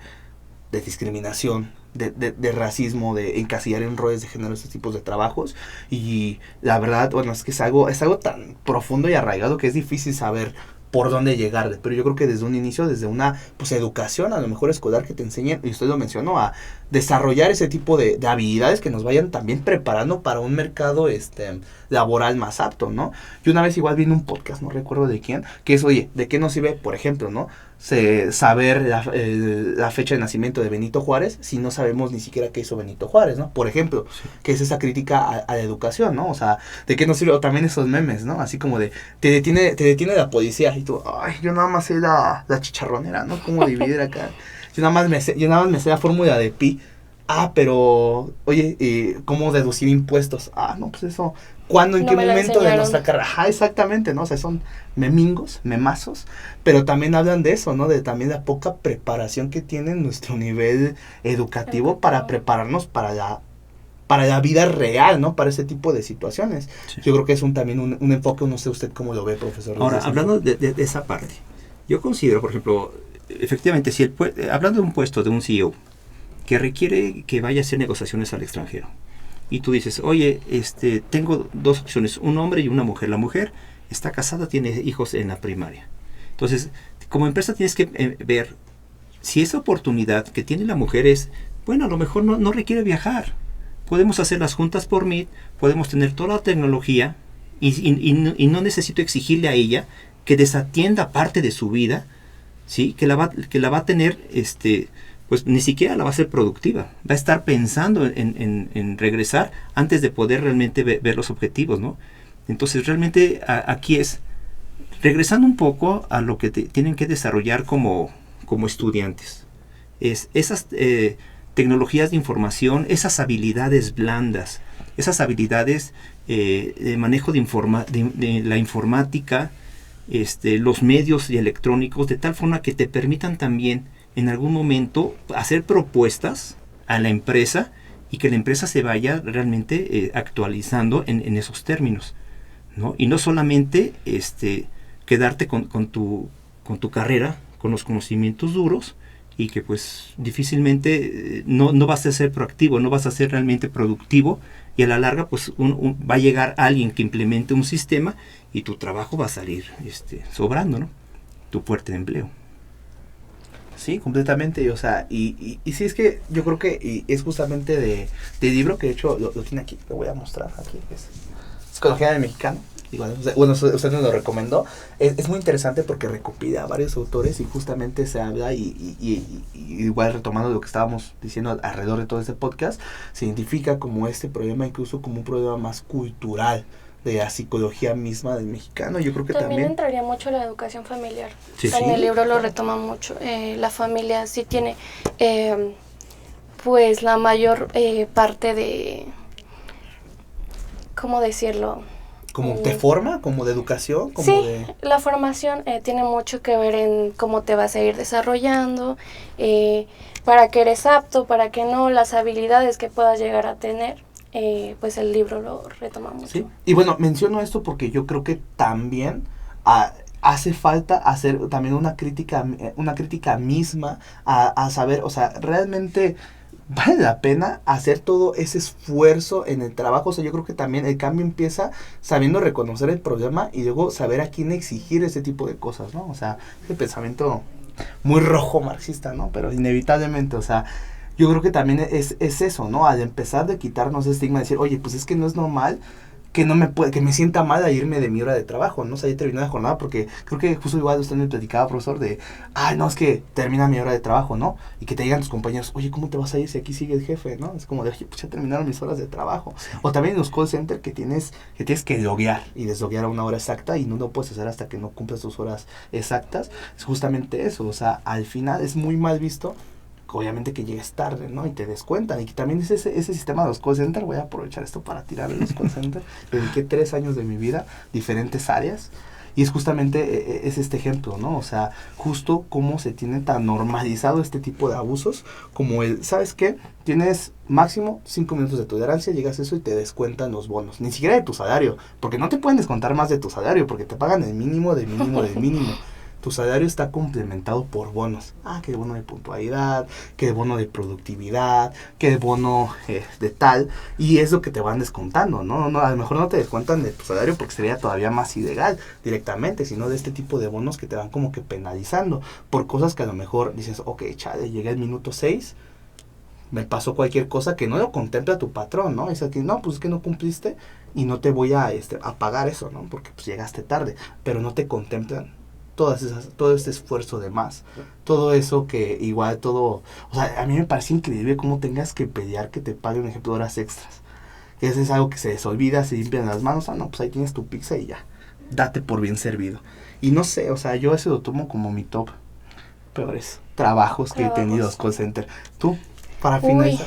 discriminación, de racismo, de encasillar en roles de género estos tipos de trabajos. Y la verdad, bueno, es que es algo tan profundo y arraigado que es difícil saber por dónde llegar. Pero yo creo que desde un inicio, desde una educación a lo mejor escolar, que te enseñen, y usted lo mencionó, a desarrollar ese tipo de habilidades que nos vayan también preparando para un mercado laboral más apto, ¿no? Yo una vez igual vi en un podcast, no recuerdo de quién, que es, oye, ¿de qué nos sirve, por ejemplo, no? Saber la fecha de nacimiento de Benito Juárez si no sabemos ni siquiera qué hizo Benito Juárez, ¿no? Por ejemplo, que es esa crítica a la educación, ¿no? O sea, ¿de qué nos sirve? O también esos memes, ¿no? Así como de, te detiene la policía y tú, ay, yo nada más sé la chicharronera, ¿no? ¿Cómo dividir acá? Yo nada más me sé la fórmula de pi. Pero, oye, ¿cómo deducir impuestos? No, pues eso, ¿cuándo, en qué momento de nuestra carrera? Exactamente, ¿no? O sea, son memazos, pero también hablan de eso, ¿no? De también la poca preparación que tiene nuestro nivel educativo para prepararnos para la vida real, ¿no? Para ese tipo de situaciones. Sí. Yo creo que es también un enfoque, no sé usted cómo lo ve, profesor.
Ahora, hablando de esa parte, yo considero, por ejemplo, efectivamente, si hablando de un puesto de un CEO, que requiere que vaya a hacer negociaciones al extranjero. Y tú dices, oye, tengo dos opciones, un hombre y una mujer. La mujer está casada, tiene hijos en la primaria. Entonces, como empresa tienes que ver si esa oportunidad que tiene la mujer es, bueno, a lo mejor no requiere viajar. Podemos hacer las juntas por Meet, podemos tener toda la tecnología y no necesito exigirle a ella que desatienda parte de su vida, ¿sí? Que la va a tener, pues ni siquiera la va a ser productiva. Va a estar pensando en regresar antes de poder realmente ver los objetivos, ¿no? Entonces realmente aquí es, regresando un poco a lo que tienen que desarrollar como estudiantes, es esas tecnologías de información, esas habilidades blandas, esas habilidades de manejo de la informática, los medios electrónicos, de tal forma que te permitan también en algún momento hacer propuestas a la empresa y que la empresa se vaya realmente actualizando en esos términos, ¿no? Y no solamente quedarte con tu carrera, con los conocimientos duros, y que pues difícilmente no vas a ser proactivo, no vas a ser realmente productivo, y a la larga pues va a llegar alguien que implemente un sistema y tu trabajo va a salir sobrando, ¿no? Tu fuerte de empleo.
Sí, completamente, o sea, y sí, es que yo creo que es justamente de libro, que de hecho lo tiene aquí, lo voy a mostrar aquí, que es Psicología del Mexicano. Igual, bueno, usted nos lo recomendó. Es muy interesante porque recopila a varios autores y justamente se habla y igual retomando lo que estábamos diciendo alrededor de todo este podcast, se identifica como este problema incluso como un problema más cultural de la psicología misma del mexicano. Yo creo que también
entraría mucho la educación familiar.
Sí,
en el libro lo retoma mucho. La familia sí tiene pues la mayor parte de, ¿cómo decirlo?
¿Como de forma? ¿Como de educación? Como
sí,
de...
la formación tiene mucho que ver en cómo te vas a ir desarrollando, para qué eres apto, para qué no, las habilidades que puedas llegar a tener. Pues el libro lo retoma mucho.
Sí, y bueno, menciono esto porque yo creo que también hace falta hacer también una crítica misma a saber, o sea, realmente vale la pena hacer todo ese esfuerzo en el trabajo. O sea, yo creo que también el cambio empieza sabiendo reconocer el problema y luego saber a quién exigir ese tipo de cosas, ¿no? O sea, ese pensamiento muy rojo marxista, ¿no? Pero inevitablemente, o sea, yo creo que también es eso, ¿no? Al empezar de quitarnos ese estigma, de decir, oye, pues es que no es normal que que me sienta mal a irme de mi hora de trabajo, ¿no? O sea, ya terminé la jornada, porque creo que justo igual usted me platicaba, profesor, de, no, es que termina mi hora de trabajo, ¿no? Y que te digan tus compañeros, oye, ¿cómo te vas a ir si aquí sigue el jefe, ¿no? Es como de, oye, pues ya terminaron mis horas de trabajo. O también en los call center que tienes que loguear y desloguear a una hora exacta y no lo puedes hacer hasta que no cumplas tus horas exactas. Es justamente eso, o sea, al final es muy mal visto obviamente que llegues tarde, ¿no? Y te descuentan. Y que también es ese sistema de los call centers. Voy a aprovechar esto para tirar de los call centers. Dediqué 3 años de mi vida, diferentes áreas. Y es justamente es este ejemplo, ¿no? O sea, justo cómo se tiene tan normalizado este tipo de abusos, como el, ¿sabes qué? Tienes máximo 5 minutos de tolerancia, llegas a eso y te descuentan los bonos. Ni siquiera de tu salario, porque no te pueden descontar más de tu salario, porque te pagan el mínimo del mínimo del mínimo. Tu salario está complementado por bonos. Que el bono de puntualidad, que el bono de productividad, que el bono de tal. Y es lo que te van descontando, ¿no? A lo mejor no te descuentan de tu salario porque sería todavía más ilegal directamente, sino de este tipo de bonos que te van como que penalizando por cosas que a lo mejor dices, ok, chale, llegué al minuto 6, me pasó cualquier cosa que no lo contempla tu patrón, ¿no? Es que no, pues es que no cumpliste y no te voy a pagar eso, ¿no? Porque pues llegaste tarde, pero no te contemplan todo este esfuerzo de más, todo eso que igual o sea, a mí me parece increíble cómo tengas que pelear que te paguen, por ejemplo, horas extras, que eso es algo que se les olvida, se limpian las manos, no, pues ahí tienes tu pizza y ya, date por bien servido. Y no sé, o sea, yo eso lo tomo como mi top peores trabajos que he tenido en los call center. ¿Tú? Para finalizar.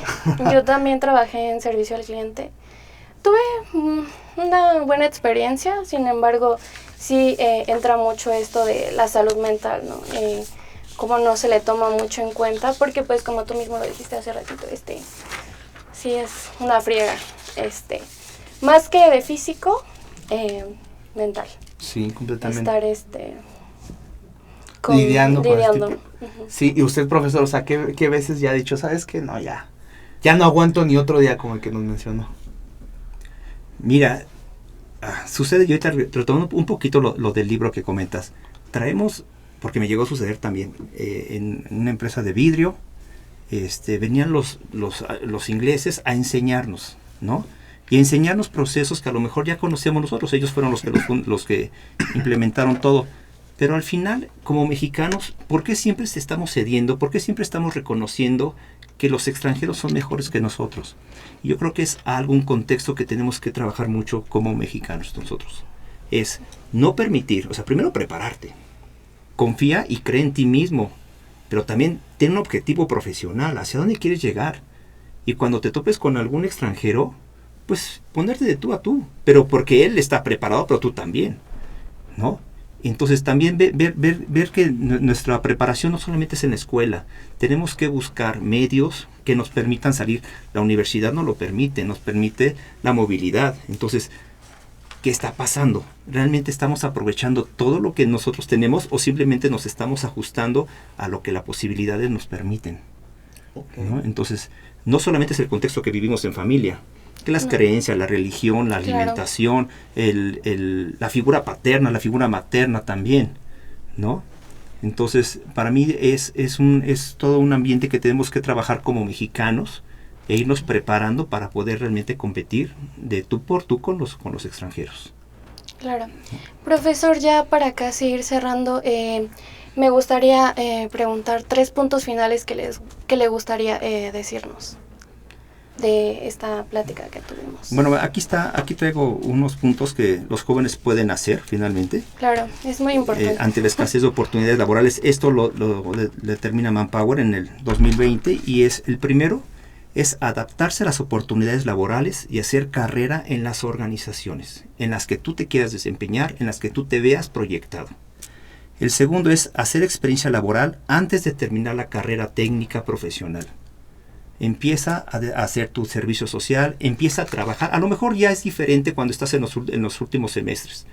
Yo también trabajé en servicio al cliente. Tuve una buena experiencia, sin embargo, sí entra mucho esto de la salud mental, ¿no? Como no se le toma mucho en cuenta, porque pues como tú mismo lo dijiste hace ratito, sí es una friega, más que de físico, mental.
Sí, completamente.
Estar
lidiando.
Uh-huh.
Sí, y usted, profesor, o sea, ¿qué veces ya ha dicho, sabes qué? No, ya no aguanto ni otro día como el que nos mencionó?
Mira, sucede, yo ahorita retomando un poquito lo del libro que comentas, traemos, porque me llegó a suceder también, en una empresa de vidrio, venían los ingleses a enseñarnos, ¿no? Y a enseñarnos procesos que a lo mejor ya conocemos nosotros, ellos fueron los que implementaron todo. Pero al final, como mexicanos, ¿por qué siempre estamos cediendo? ¿Por qué siempre estamos reconociendo que los extranjeros son mejores que nosotros? Y yo creo que es un contexto que tenemos que trabajar mucho como mexicanos nosotros. Es no permitir, o sea, primero prepararte. Confía y cree en ti mismo, pero también ten un objetivo profesional, hacia dónde quieres llegar. Y cuando te topes con algún extranjero, pues ponerte de tú a tú, pero porque él está preparado, pero tú también, ¿no? Entonces también ver que nuestra preparación no solamente es en la escuela, tenemos que buscar medios que nos permitan salir. La universidad no lo permite, nos permite la movilidad. Entonces, ¿qué está pasando? ¿Realmente estamos aprovechando todo lo que nosotros tenemos o simplemente nos estamos ajustando a lo que las posibilidades nos permiten? Okay. ¿No? Entonces, no solamente es el contexto que vivimos en familia, que las creencias, la religión, la alimentación, la figura paterna, la figura materna también, ¿no? Entonces, para mí es todo un ambiente que tenemos que trabajar como mexicanos e irnos preparando para poder realmente competir de tú por tú con los extranjeros.
Claro. Profesor, ya para casi ir cerrando, me gustaría preguntar 3 puntos finales que le gustaría decirnos de esta plática que tuvimos.
Bueno, aquí traigo unos puntos que los jóvenes pueden hacer finalmente.
Claro, es muy importante.
Ante la escasez de oportunidades laborales, esto lo determina Manpower en el 2020 y el primero es adaptarse a las oportunidades laborales y hacer carrera en las organizaciones en las que tú te quieras desempeñar, en las que tú te veas proyectado. El segundo es hacer experiencia laboral antes de terminar la carrera técnica profesional. Empieza a hacer tu servicio social, empieza a trabajar. A lo mejor ya es diferente cuando estás en los últimos semestres.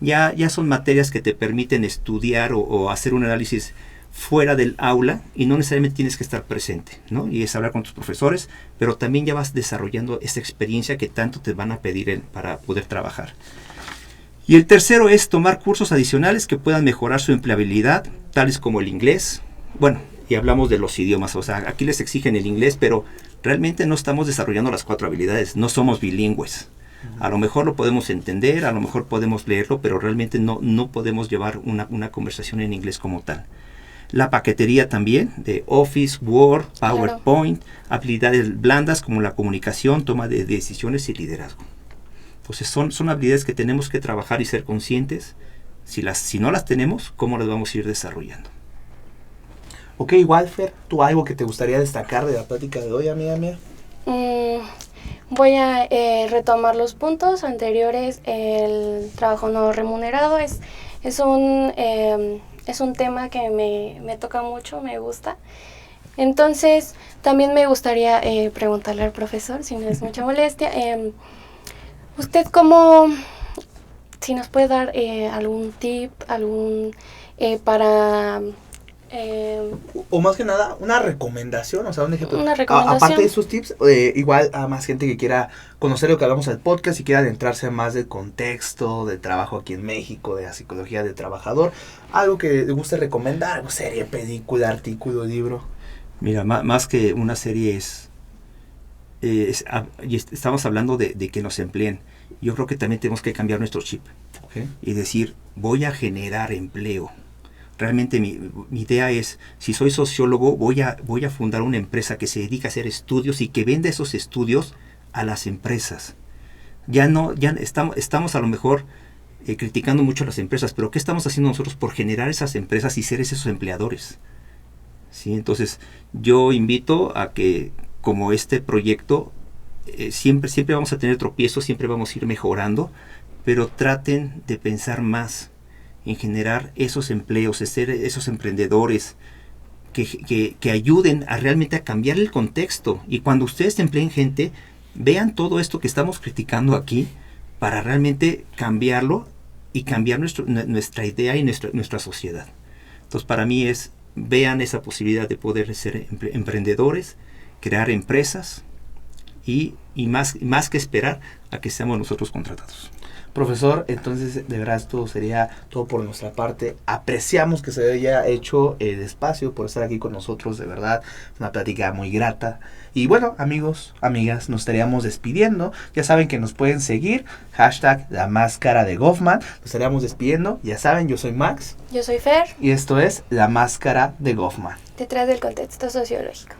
Ya son materias que te permiten estudiar o hacer un análisis fuera del aula y no necesariamente tienes que estar presente, ¿no? Y es hablar con tus profesores, pero también ya vas desarrollando esa experiencia que tanto te van a pedir para poder trabajar. Y el tercero es tomar cursos adicionales que puedan mejorar su empleabilidad, tales como el inglés. Bueno, y hablamos de los idiomas, o sea, aquí les exigen el inglés, pero realmente no estamos desarrollando las 4 habilidades, no somos bilingües. A lo mejor lo podemos entender, a lo mejor podemos leerlo, pero realmente no podemos llevar una conversación en inglés como tal. La paquetería también, de Office, Word, PowerPoint, habilidades blandas como la comunicación, toma de decisiones y liderazgo. Entonces son habilidades que tenemos que trabajar y ser conscientes. Si no las tenemos, ¿cómo las vamos a ir desarrollando?
Ok, Walfer, ¿tú algo que te gustaría destacar de la plática de hoy, amiga mía?
Voy a retomar los puntos anteriores. El trabajo no remunerado es un tema que me toca mucho, me gusta. Entonces, también me gustaría preguntarle al profesor, si no es mucha molestia, usted si nos puede dar algún tip, para...
o más que nada, una recomendación, o sea, un ejemplo.
Una recomendación.
Aparte de esos tips, igual a más gente que quiera conocer lo que hablamos del podcast y quiera adentrarse más del contexto del trabajo aquí en México, de la psicología del trabajador, algo que le guste recomendar, serie, película, artículo, libro.
Mira, más que una serie estamos hablando de que nos empleen. Yo creo que también tenemos que cambiar nuestro chip.
Okay.
Y decir, voy a generar empleo. Realmente mi idea es, si soy sociólogo, voy a fundar una empresa que se dedica a hacer estudios y que venda esos estudios a las empresas. Ya estamos a lo mejor criticando mucho a las empresas, pero ¿qué estamos haciendo nosotros por generar esas empresas y ser esos empleadores? ¿Sí? Entonces, yo invito a que, como este proyecto, siempre vamos a tener tropiezos, siempre vamos a ir mejorando, pero traten de pensar más en generar esos empleos, ser esos emprendedores que ayuden realmente a cambiar el contexto. Y cuando ustedes empleen gente, vean todo esto que estamos criticando aquí para realmente cambiarlo y cambiar nuestra idea y nuestra sociedad. Entonces, para mí vean esa posibilidad de poder ser emprendedores, crear empresas y más que esperar a que seamos nosotros contratados.
Profesor, entonces de verdad esto sería todo por nuestra parte. Apreciamos que se haya hecho el espacio por estar aquí con nosotros, de verdad, una plática muy grata. Y bueno, amigos, amigas, nos estaríamos despidiendo. Ya saben que nos pueden seguir, #La Máscara de Goffman. Nos estaríamos despidiendo, ya saben, yo soy Max.
Yo soy Fer.
Y esto es La Máscara de Goffman.
Detrás del contexto sociológico.